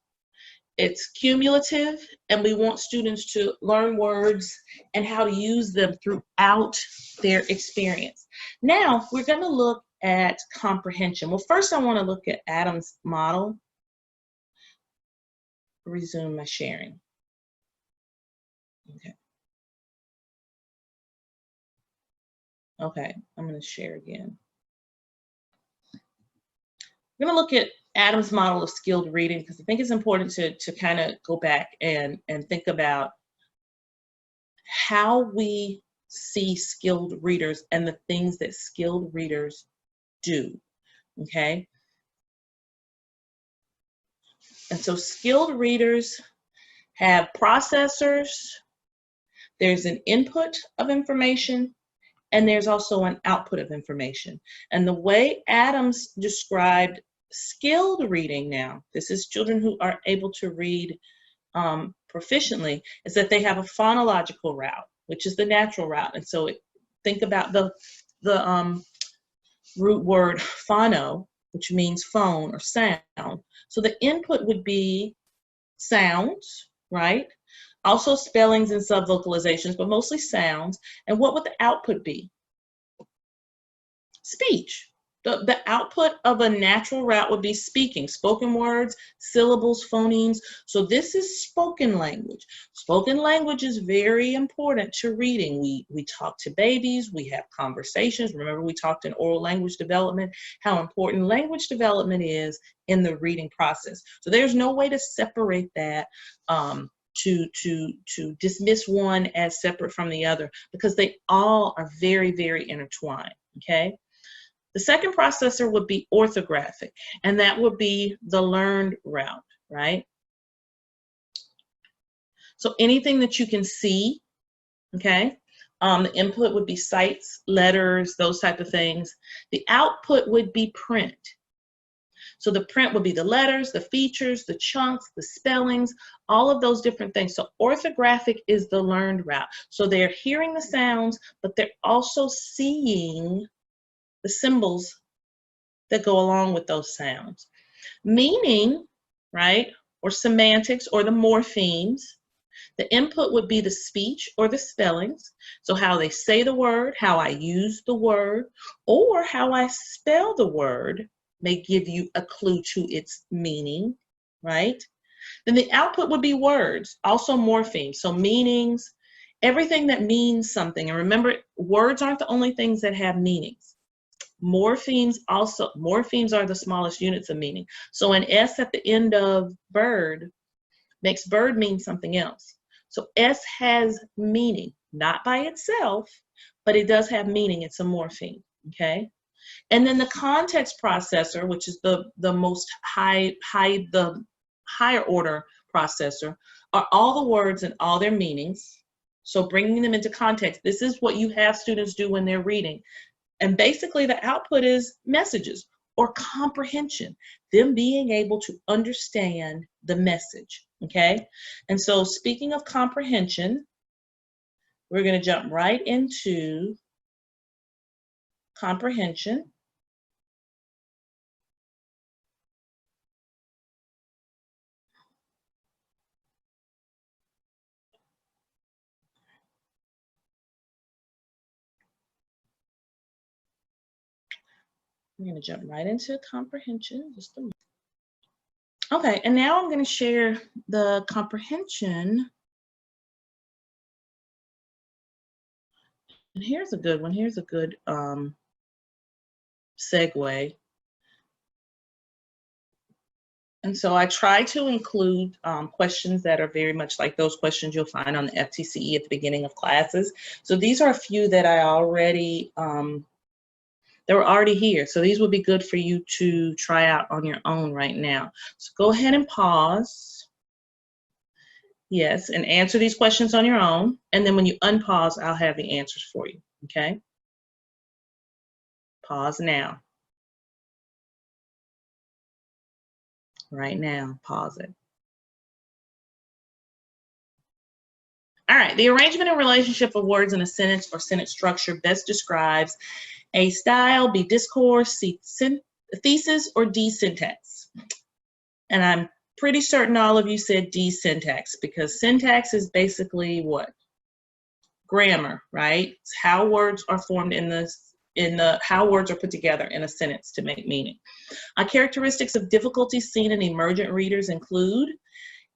it's cumulative, and we want students to learn words and how to use them throughout their experience. Now, we're going to look at comprehension. Well, first I want to look at Adam's model. Resume my sharing. Okay. Okay, I'm going to share again. We're going to look at Adam's model of skilled reading because I think it's important to kind of go back and think about how we see skilled readers and the things that skilled readers do. Okay. And so skilled readers have processors, there's an input of information, and there's also an output of information. And the way Adams described skilled reading now, this is children who are able to read proficiently, is that they have a phonological route, which is the natural route. And so think about the root word phono, which means phone or sound. So the input would be sounds, right? Also spellings and subvocalizations, but mostly sounds. And what would the output be? Speech. The output of a natural route would be speaking, spoken words, syllables, phonemes. So this is spoken language. Spoken language is very important to reading. We talk to babies, we have conversations. Remember, we talked in oral language development, how important language development is in the reading process. So there's no way to separate that, to dismiss one as separate from the other, because they all are very, very intertwined, okay? The second processor would be orthographic, and that would be the learned route, right? So anything that you can see, okay? The input would be sights, letters, those type of things. The output would be print. So the print would be the letters, the features, the chunks, the spellings, all of those different things. So orthographic is the learned route. So they're hearing the sounds, but they're also seeing the symbols that go along with those sounds. Meaning, right, or semantics or the morphemes, the input would be the speech or the spellings. So how they say the word, how I use the word, or how I spell the word may give you a clue to its meaning, right? Then the output would be words, also morphemes, so meanings, everything that means something. And remember, words aren't the only things that have meanings. Morphemes are the smallest units of meaning. So an S at the end of bird makes bird mean something else. So S has meaning, not by itself, but it does have meaning. It's a morpheme, okay? And then the context processor, which is the higher order processor, are all the words and all their meanings. So bringing them into context, this is what you have students do when they're reading. And basically the output is messages or comprehension, them being able to understand the message, okay? And so speaking of comprehension, we're gonna jump right into comprehension. I'm gonna jump right into comprehension, just a moment. Okay, and now I'm gonna share the comprehension. And here's a good one, here's a good segue. And so I try to include questions that are very much like those questions you'll find on the FTCE at the beginning of classes. So these are a few that I already, they were already here. So these would be good for you to try out on your own right now. So go ahead and pause. Yes, and answer these questions on your own. And then when you unpause, I'll have the answers for you, okay? Pause now. Right now, pause it. All right, the arrangement and relationship of words in a sentence or sentence structure best describes A, style, B, discourse, C, thesis, or D, syntax. And I'm pretty certain all of you said D, syntax, because syntax is basically what? Grammar, right? It's how words are formed how words are put together in a sentence to make meaning. Characteristics of difficulties seen in emergent readers include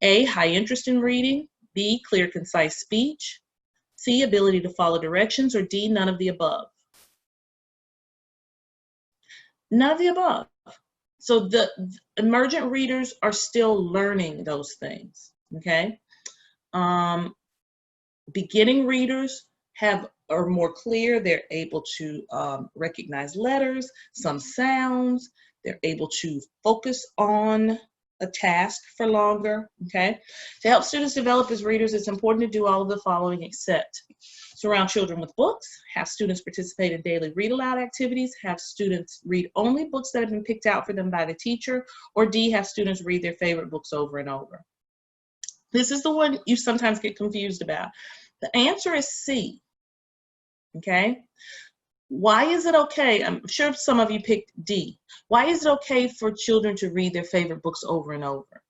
A, high interest in reading, B, clear, concise speech, C, ability to follow directions, or D, none of the above. None of the above. So the emergent readers are still learning those things, okay? Beginning readers are more clear. They're able to recognize letters, some sounds. They're able to focus on a task for longer, okay? To help students develop as readers, it's important to do all of the following except surround children with books, have students participate in daily read aloud activities, have students read only books that have been picked out for them by the teacher, or D, have students read their favorite books over and over. This is the one you sometimes get confused about. The answer is C, okay? Why is it okay? I'm sure some of you picked D. Why is it okay for children to read their favorite books over and over?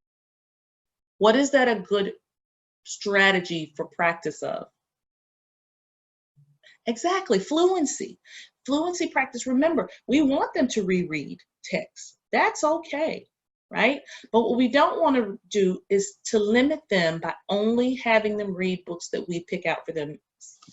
What is that a good strategy for practice of? Exactly, fluency. Fluency practice. Remember, we want them to reread text. That's okay, right? But what we don't want to do is to limit them by only having them read books that we pick out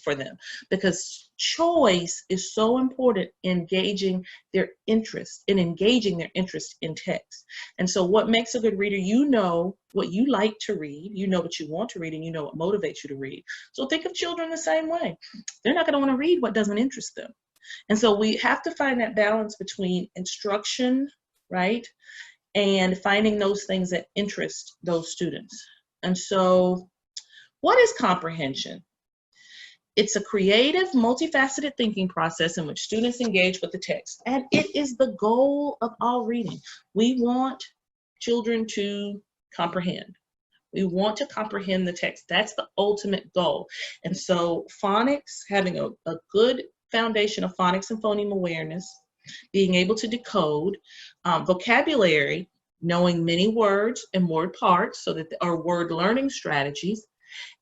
for them, because choice is so important in engaging their interest in text. And so what makes a good reader, you know what you like to read, you know what you want to read, and you know what motivates you to read. So think of children the same way. They're not going to want to read what doesn't interest them. And so we have to find that balance between instruction, right, and finding those things that interest those students. And so what is comprehension? It's a creative, multifaceted thinking process in which students engage with the text, and it is the goal of all reading. We want children to comprehend. We want to comprehend the text. That's the ultimate goal. And so phonics, having a good foundation of phonics and phoneme awareness, being able to decode, vocabulary, knowing many words and word parts so that our word learning strategies,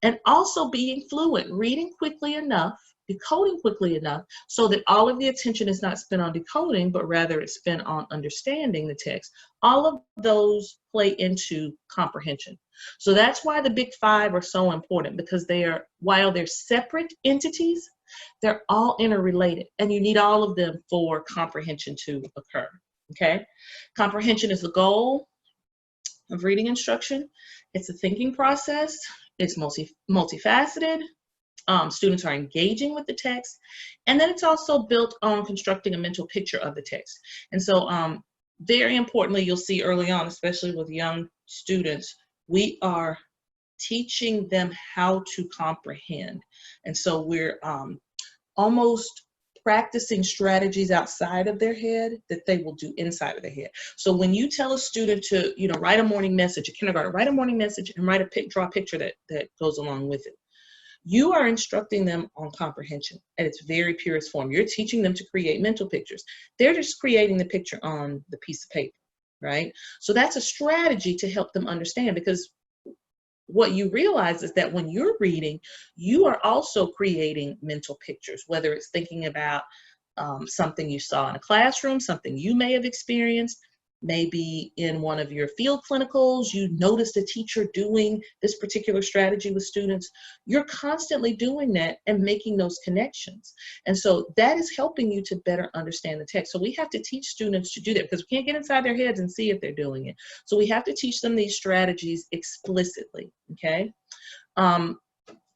and also being fluent, reading quickly enough, decoding quickly enough so that all of the attention is not spent on decoding, but rather it's spent on understanding the text. All of those play into comprehension. So that's why the big five are so important, because while they're separate entities, they're all interrelated, and you need all of them for comprehension to occur, okay? Comprehension is the goal of reading instruction. It's a thinking process. It's multifaceted. Students are engaging with the text. And then it's also built on constructing a mental picture of the text. And so very importantly, you'll see early on, especially with young students, we are teaching them how to comprehend. And so we're almost practicing strategies outside of their head that they will do inside of their head. So when you tell a student to, write a morning message, a kindergarten, write a morning message and draw a picture that goes along with it, you are instructing them on comprehension at its very purest form. You're teaching them to create mental pictures. They're just creating the picture on the piece of paper, right? So that's a strategy to help them understand, because what you realize is that when you're reading, you are also creating mental pictures, whether it's thinking about something you saw in a classroom, something you may have experienced, maybe in one of your field clinicals, you noticed a teacher doing this particular strategy with students. You're constantly doing that and making those connections. And so that is helping you to better understand the text. So we have to teach students to do that, because we can't get inside their heads and see if they're doing it. So we have to teach them these strategies explicitly, okay?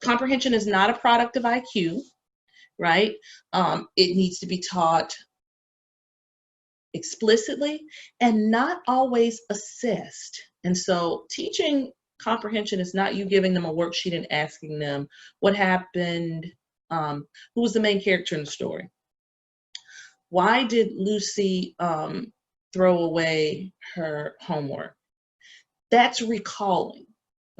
Comprehension is not a product of IQ, right? It needs to be taught explicitly and not always assessed. And so teaching comprehension is not you giving them a worksheet and asking them what happened, who was the main character in the story? Why did Lucy throw away her homework? That's recalling,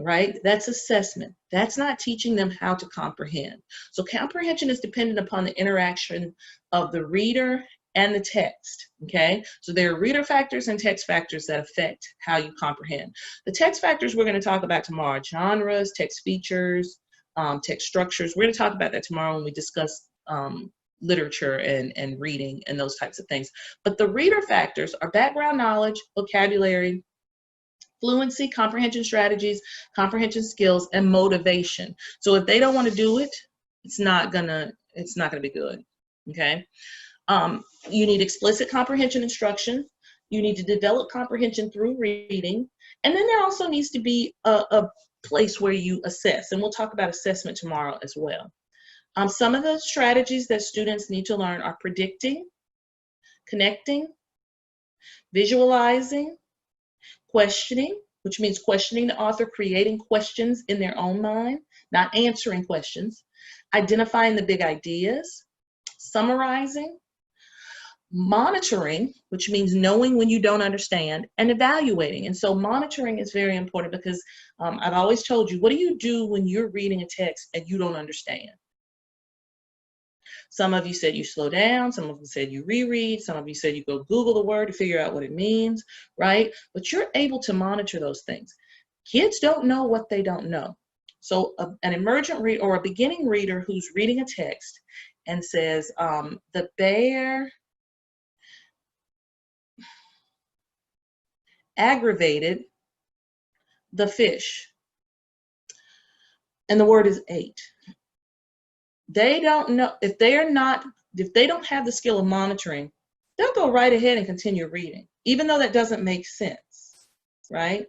right? That's assessment. That's not teaching them how to comprehend. So comprehension is dependent upon the interaction of the reader and the text, okay? So there are reader factors and text factors that affect how you comprehend. The text factors we're going to talk about tomorrow: genres, text features, text structures. We're going to talk about that tomorrow when we discuss literature and reading and those types of things. But the reader factors are background knowledge, vocabulary, fluency, comprehension strategies, comprehension skills, and motivation. So if they don't want to do it, it's not gonna be good. Okay. You need explicit comprehension instruction. You need to develop comprehension through reading. And then there also needs to be a place where you assess. And we'll talk about assessment tomorrow as well. Some of the strategies that students need to learn are predicting, connecting, visualizing, questioning, which means questioning the author, creating questions in their own mind, not answering questions, identifying the big ideas, summarizing, monitoring, which means knowing when you don't understand, and evaluating. And so monitoring is very important because I've always told you, what do you do when you're reading a text and you don't understand? Some of you said you slow down, some of you said you reread, some of you said you go Google the word to figure out what it means, right? But you're able to monitor those things. Kids don't know what they don't know. So an emergent reader or a beginning reader who's reading a text and says, the bear aggravated the fish, and the word is ate. They don't know, if they don't have the skill of monitoring, they'll go right ahead and continue reading, even though that doesn't make sense, right?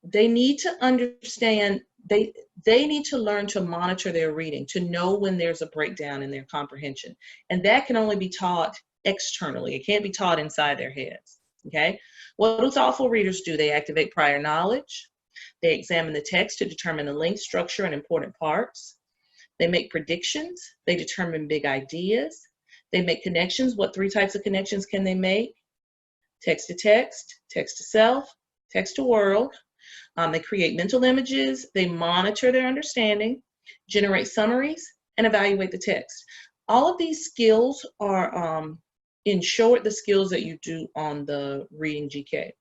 They need to understand, they need to learn to monitor their reading, to know when there's a breakdown in their comprehension. And that can only be taught externally. It can't be taught inside their heads, okay? What do thoughtful readers do? They activate prior knowledge. They examine the text to determine the length, structure, and important parts. They make predictions. They determine big ideas. They make connections. What 3 types of connections can they make? Text to text, text to self, text to world. They create mental images. They monitor their understanding, generate summaries, and evaluate the text. All of these skills are, in short, the skills that you do on the reading GK.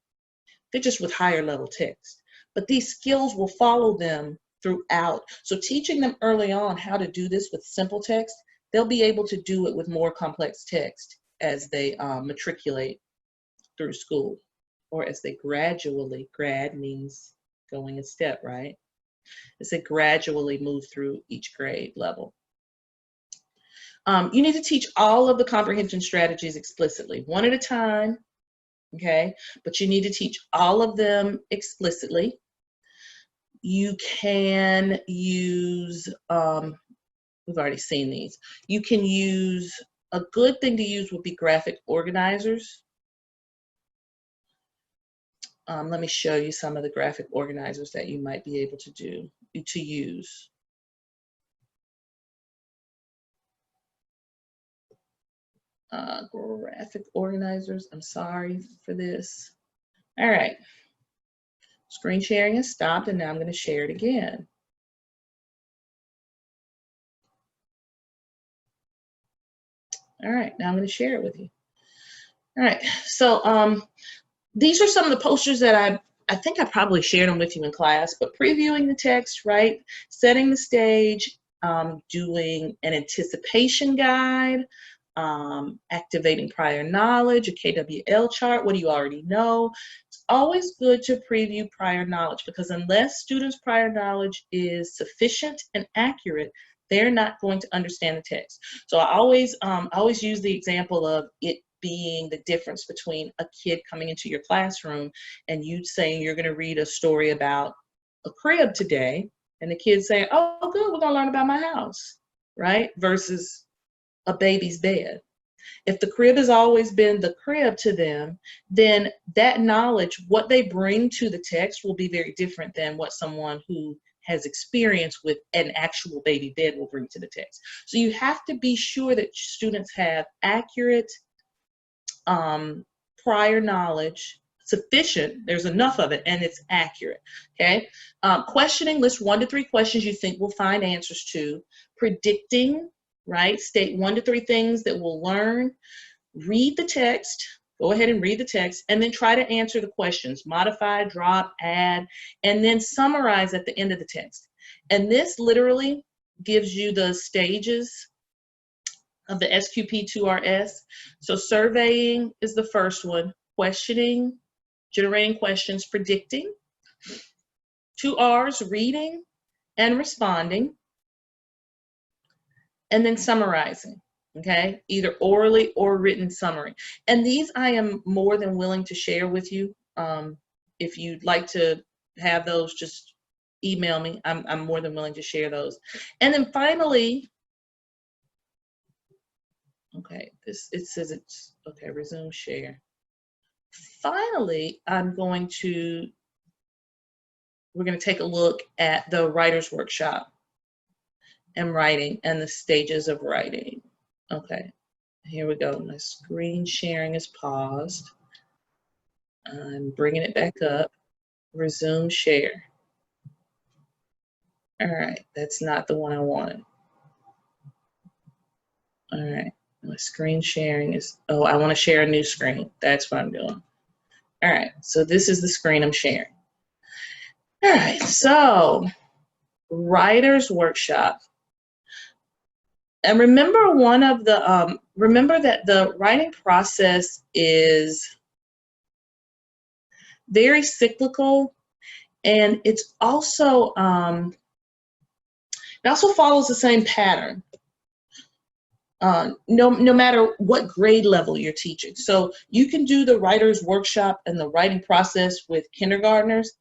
They're just with higher level text. But these skills will follow them throughout. So teaching them early on how to do this with simple text, they'll be able to do it with more complex text as they matriculate through school, or as they gradually, grad means going a step, right? As they gradually move through each grade level. You need to teach all of the comprehension strategies explicitly, one at a time, okay? But you need to teach all of them explicitly. You can use, we've already seen these. You can use, a good thing to use would be graphic organizers. Let me show you some of the graphic organizers that you might be able to use. Graphic organizers, I'm sorry for this. All right. Screen sharing has stopped, and now I'm going to share it again. All right, now I'm going to share it with you. All right, so these are some of the posters that I think I probably shared them with you in class, but previewing the text, right? Setting the stage, doing an anticipation guide, activating prior knowledge, a KWL chart, what do you already know? It's always good to preview prior knowledge, because unless students' prior knowledge is sufficient and accurate, they're not going to understand the text. So I always use the example of it being the difference between a kid coming into your classroom and you saying you're going to read a story about a crib today, and the kid saying, oh, good, we're going to learn about my house, right? Versus a baby's bed. If the crib has always been the crib to them, then that knowledge, what they bring to the text, will be very different than what someone who has experience with an actual baby bed will bring to the text. So you have to be sure that students have accurate prior knowledge, sufficient, there's enough of it, and it's accurate, okay? Questioning, list 1 to 3 questions you think we'll find answers to. Predicting, right? State 1 to 3 things that we'll learn. Read the text. Go ahead and read the text, and then try to answer the questions. Modify, drop, add, and then summarize at the end of the text. And this literally gives you the stages of the SQP2RS. So surveying is the first one. Questioning, generating questions, predicting. 2 R's, reading and responding. And then summarizing, okay? Either orally or written summary. And these I am more than willing to share with you. If you'd like to have those, just email me. I'm more than willing to share those. And then finally, okay, it says it's, okay, resume share. Finally, we're going to take a look at the writer's workshop and writing and the stages of writing. Okay, here we go. My screen sharing is paused. I'm bringing it back up. Resume share. All right, that's not the one I wanted. All right, my screen sharing is, oh, I want to share a new screen. That's what I'm doing. All right, so this is the screen I'm sharing. All right, so writer's workshop. And remember remember that the writing process is very cyclical, and it's also, it also follows the same pattern. No matter what grade level you're teaching. So you can do the writer's workshop and the writing process with kindergartners.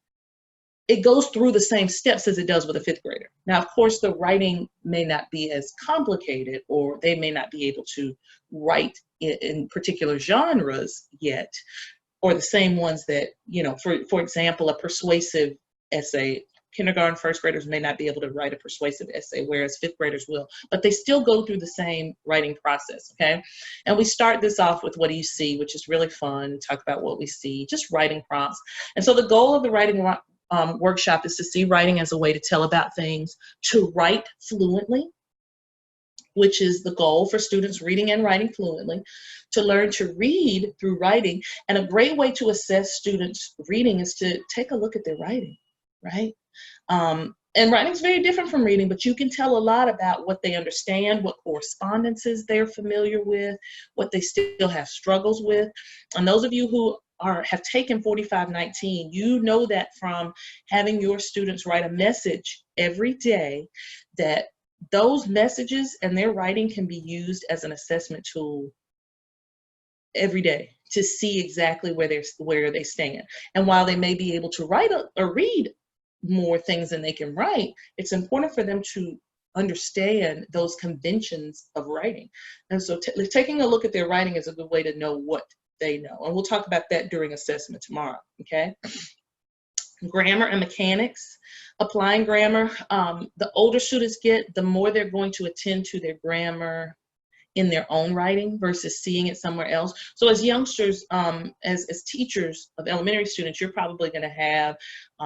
It goes through the same steps as it does with a 5th grader. Now, of course, the writing may not be as complicated, or they may not be able to write in particular genres yet, or the same ones that, you know, for example, a persuasive essay. Kindergarten, 1st graders may not be able to write a persuasive essay, whereas 5th graders will, but they still go through the same writing process, okay? And we start this off with what do you see, which is really fun, talk about what we see, just writing prompts. And so the goal of the writing workshop is to see writing as a way to tell about things, to write fluently, which is the goal for students reading and writing fluently, to learn to read through writing. And a great way to assess students' reading is to take a look at their writing, right? And writing is very different from reading, but you can tell a lot about what they understand, what correspondences they're familiar with, what they still have struggles with. And those of you who have taken 4519, you know that from having your students write a message every day, that those messages and their writing can be used as an assessment tool every day to see exactly where they stand. And while they may be able to write or read more things than they can write, it's important for them to understand those conventions of writing. And so taking a look at their writing is a good way to know what they know. And we'll talk about that during assessment tomorrow, okay? Grammar and mechanics. Applying grammar, the older students get, the more they're going to attend to their grammar in their own writing versus seeing it somewhere else. So as youngsters, as teachers of elementary students, you're probably going to have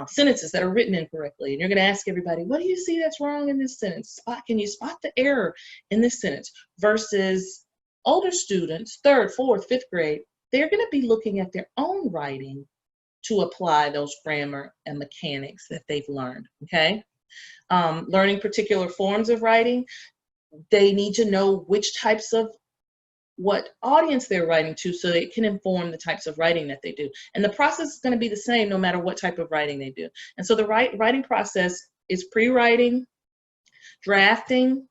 sentences that are written incorrectly. And you're going to ask everybody, what do you see that's wrong in this sentence? Can you spot the error in this sentence? Versus older students, 3rd, 4th, 5th grade, they're going to be looking at their own writing to apply those grammar and mechanics that they've learned, okay? Learning particular forms of writing, they need to know which types of what audience they're writing to so they can inform the types of writing that they do. And the process is going to be the same no matter what type of writing they do. And so the writing process is pre-writing, drafting,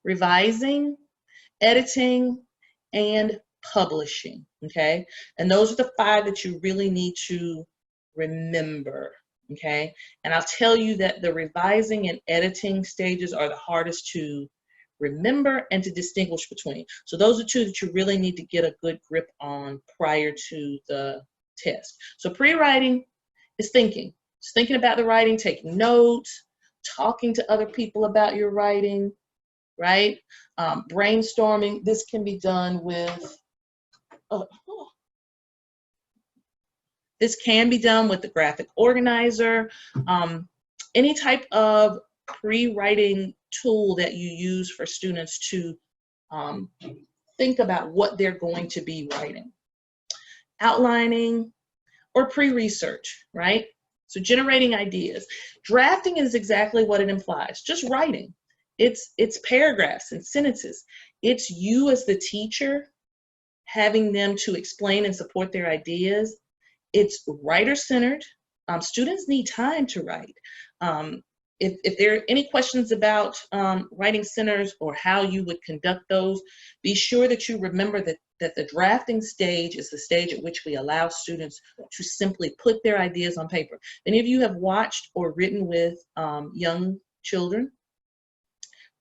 revising, editing, and publishing, okay? And those are the 5 that you really need to remember, okay? And I'll tell you that the revising and editing stages are the hardest to remember and to distinguish between. So those are 2 that you really need to get a good grip on prior to the test. So pre-writing is thinking. It's thinking about the writing, taking notes, talking to other people about your writing, right? Brainstorming. This can be done with This can be done with the graphic organizer, any type of pre-writing tool that you use for students to think about what they're going to be writing. Outlining or pre-research, right? So generating ideas. Drafting is exactly what it implies, just writing. It's paragraphs and sentences. It's you as the teacher having them to explain and support their ideas. It's writer-centered. Students need time to write. If there are any questions about writing centers or how you would conduct those, be sure that you remember that the drafting stage is the stage at which we allow students to simply put their ideas on paper. Many of you have watched or written with young children,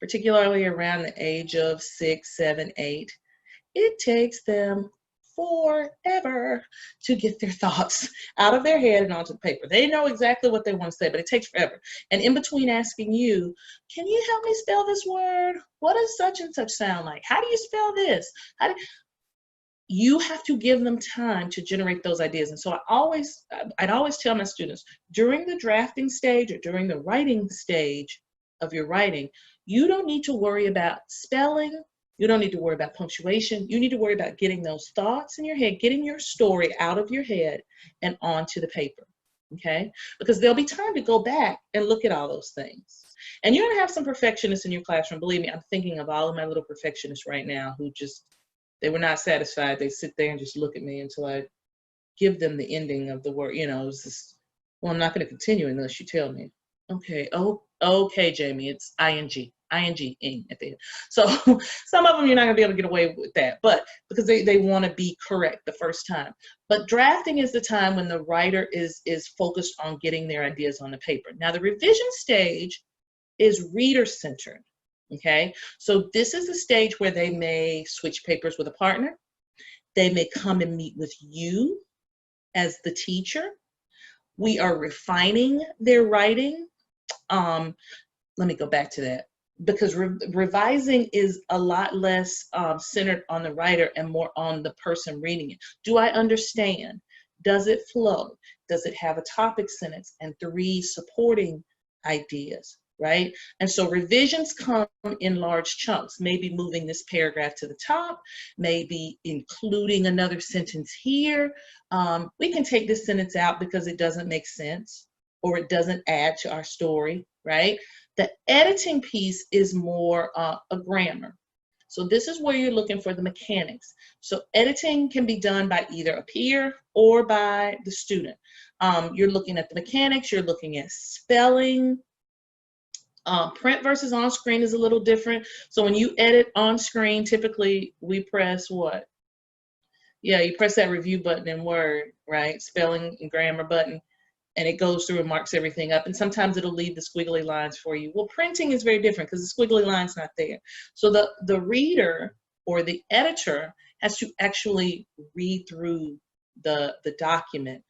particularly around the age of 6, 7, 8. It takes them forever to get their thoughts out of their head and onto the paper. They know exactly what they want to say, but it takes forever. And in between asking you, can you help me spell this word? What does such and such sound like? How do you spell this? You have to give them time to generate those ideas. And so I'd always tell my students, during the drafting stage or during the writing stage of your writing, you don't need to worry about spelling. You don't need to worry about punctuation. You need to worry about getting those thoughts in your head, getting your story out of your head and onto the paper, okay? Because there'll be time to go back and look at all those things. And you're gonna have some perfectionists in your classroom. Believe me, I'm thinking of all of my little perfectionists right now who they were not satisfied. They sit there and just look at me until I give them the ending of the word. You know, it's just, well, I'm not gonna continue unless you tell me. Okay, okay, Jamie, it's ing at the end. So some of them you're not gonna be able to get away with that, but because they want to be correct the first time. But drafting is the time when the writer is focused on getting their ideas on the paper. Now the revision stage is reader-centered, okay? So this is the stage where they may switch papers with a partner. They may come and meet with you as the teacher. We are refining their writing. Let me go back to that, because revising is a lot less centered on the writer and more on the person reading it. Do I understand? Does it flow? Does it have a topic sentence and 3 supporting ideas, right? And so revisions come in large chunks, maybe moving this paragraph to the top, maybe including another sentence here. We can take this sentence out because it doesn't make sense or it doesn't add to our story, right? The editing piece is more a grammar. So this is where you're looking for the mechanics. So editing can be done by either a peer or by the student. You're looking at the mechanics, you're looking at spelling. Print versus on screen is a little different. So when you edit on screen, typically we press what? Yeah, you press that review button in Word, right? Spelling and grammar button. And it goes through and marks everything up. And sometimes it'll leave the squiggly lines for you. Well, printing is very different because the squiggly line's not there. So the reader or the editor has to actually read through the document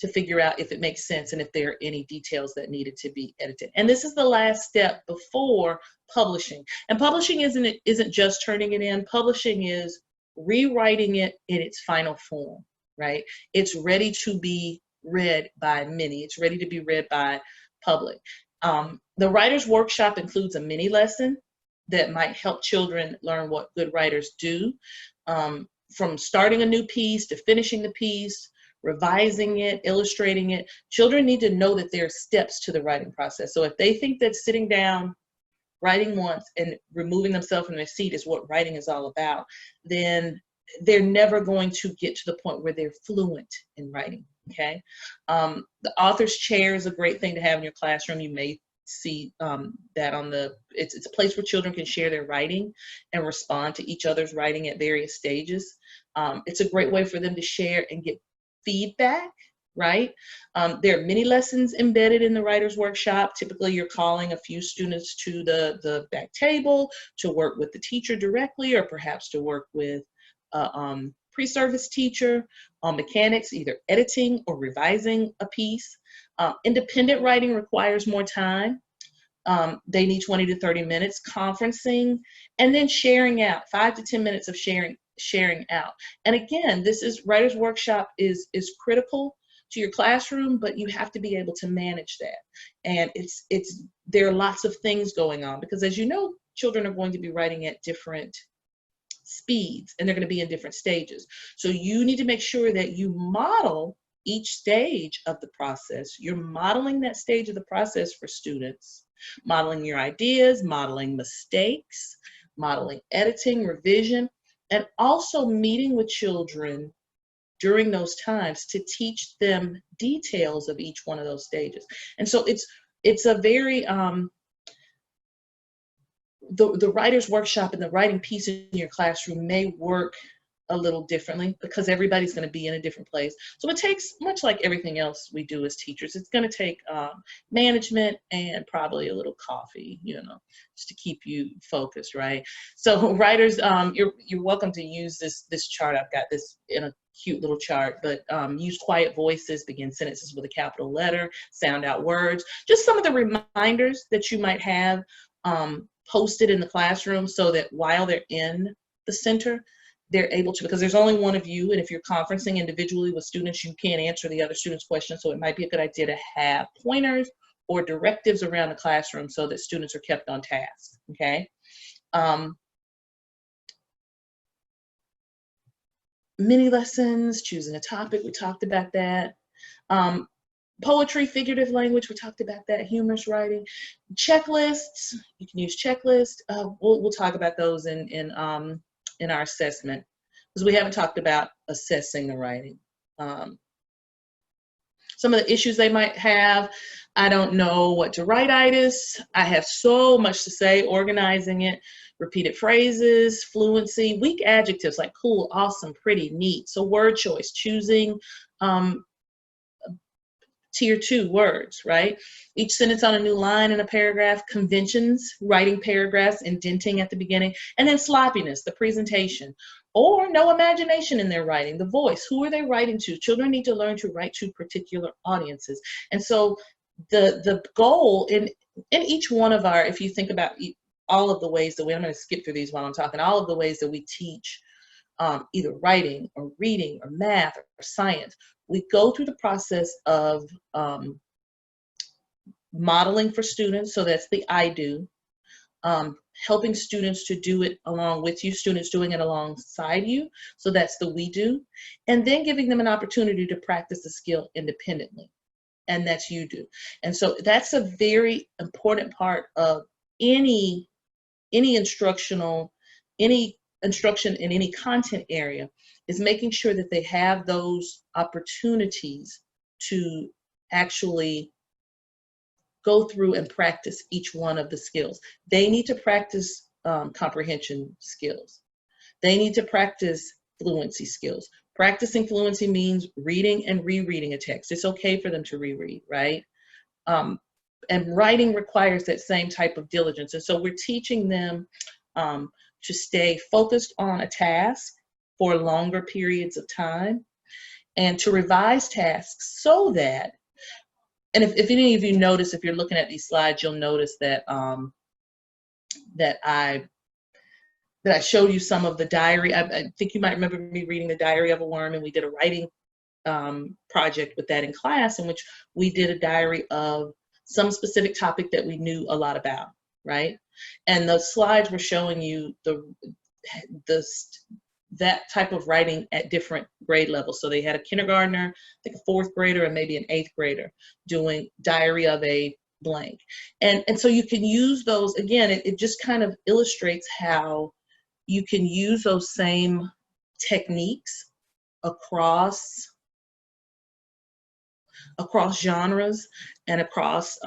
to figure out if it makes sense and if there are any details that needed to be edited. And this is the last step before publishing. And publishing isn't just turning it in. Publishing is rewriting it in its final form, right? It's ready to be read by many. It's ready to be read by public. The writer's workshop includes a mini lesson that might help children learn what good writers do, from starting a new piece to finishing the piece, revising it, illustrating it. Children need to know that there are steps to the writing process. So if they think that sitting down, writing once, and removing themselves from their seat is what writing is all about, then they're never going to get to the point where they're fluent in writing. Okay, the author's chair is a great thing to have in your classroom. You may see that on it's a place where children can share their writing and respond to each other's writing at various stages. It's a great way for them to share and get feedback, right? There are mini lessons embedded in the writer's workshop. Typically, you're calling a few students to the back table to work with the teacher directly, or perhaps to work with pre-service teacher on mechanics, either editing or revising a piece. Independent writing requires more time. They need 20 to 30 minutes, conferencing, and then sharing out, 5 to 10 minutes of sharing out. And again, this is writer's workshop is critical to your classroom, but you have to be able to manage that. And there are lots of things going on, because as you know, children are going to be writing at different speeds, and they're going to be in different stages. So you need to make sure that you model each stage of the process. You're modeling that stage of the process for students, modeling your ideas, modeling mistakes, modeling editing, revision, and also meeting with children during those times to teach them details of each one of those stages. And so it's a very, the writer's workshop and the writing piece in your classroom may work a little differently, because everybody's going to be in a different place. So it takes, much like everything else we do as teachers, it's going to take management and probably a little coffee, you know, just to keep you focused, right? So writers, you're welcome to use this chart. I've got this in a cute little chart, but use quiet voices, begin sentences with a capital letter, sound out words, just some of the reminders that you might have posted in the classroom, so that while they're in the center, they're able to, because there's only one of you, and if you're conferencing individually with students, you can't answer the other students' questions, so it might be a good idea to have pointers or directives around the classroom so that students are kept on task, okay? Mini lessons, choosing a topic, we talked about that. Poetry, figurative language, we talked about that. Humorous writing, checklists, you can use checklists. We'll talk about those in our assessment, because we haven't talked about assessing the writing. Some of the issues they might have: I don't know what to write-itis, I have so much to say, organizing it, repeated phrases, fluency, weak adjectives like cool, awesome, pretty, neat. So word choice, choosing tier 2 words, right? Each sentence on a new line in a paragraph, conventions, writing paragraphs, indenting at the beginning, and then sloppiness, the presentation, or no imagination in their writing, the voice, who are they writing to? Children need to learn to write to particular audiences. And so the goal in each one of our, if you think about all of the ways that I'm going to skip through these while I'm talking, all of the ways that we teach either writing or reading or math or science, we go through the process of modeling for students, so that's the I do, helping students to do it along with you, students doing it alongside you, so that's the we do, and then giving them an opportunity to practice the skill independently, and that's you do. And so that's a very important part of any instruction in any content area, is making sure that they have those opportunities to actually go through and practice each one of the skills. They need to practice comprehension skills. They need to practice fluency skills. Practicing fluency means reading and rereading a text. It's okay for them to reread, right? And writing requires that same type of diligence. And so we're teaching them to stay focused on a task for longer periods of time, and to revise tasks so that, and if any of you notice, if you're looking at these slides, you'll notice that that I showed you some of the diary. I think you might remember me reading The Diary of a Worm, and we did a writing project with that in class, in which we did a diary of some specific topic that we knew a lot about, right? And the slides were showing you that type of writing at different grade levels. So they had a kindergartner, I think a 4th grader, and maybe an 8th grader doing diary of a blank. And so you can use those, again, it just kind of illustrates how you can use those same techniques across genres and across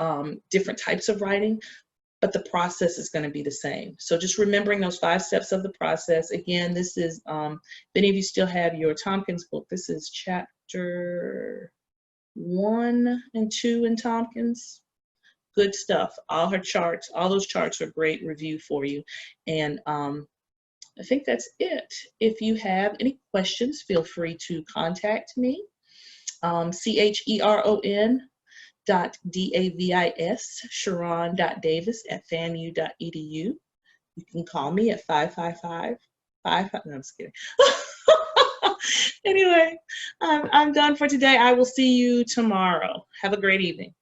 different types of writing, but the process is going to be the same. So just remembering those 5 steps of the process. Again, this is, if any of you still have your Tompkins book, this is chapter 1 and 2 in Tompkins. Good stuff. All her charts, all those charts are great review for you. And I think that's it. If you have any questions, feel free to contact me. CHERON.DAVIS, Cheron.Davis at FAMU.edu. You can call me at 555-55, no, I'm just kidding. Anyway, I'm done for today. I will see you tomorrow. Have a great evening.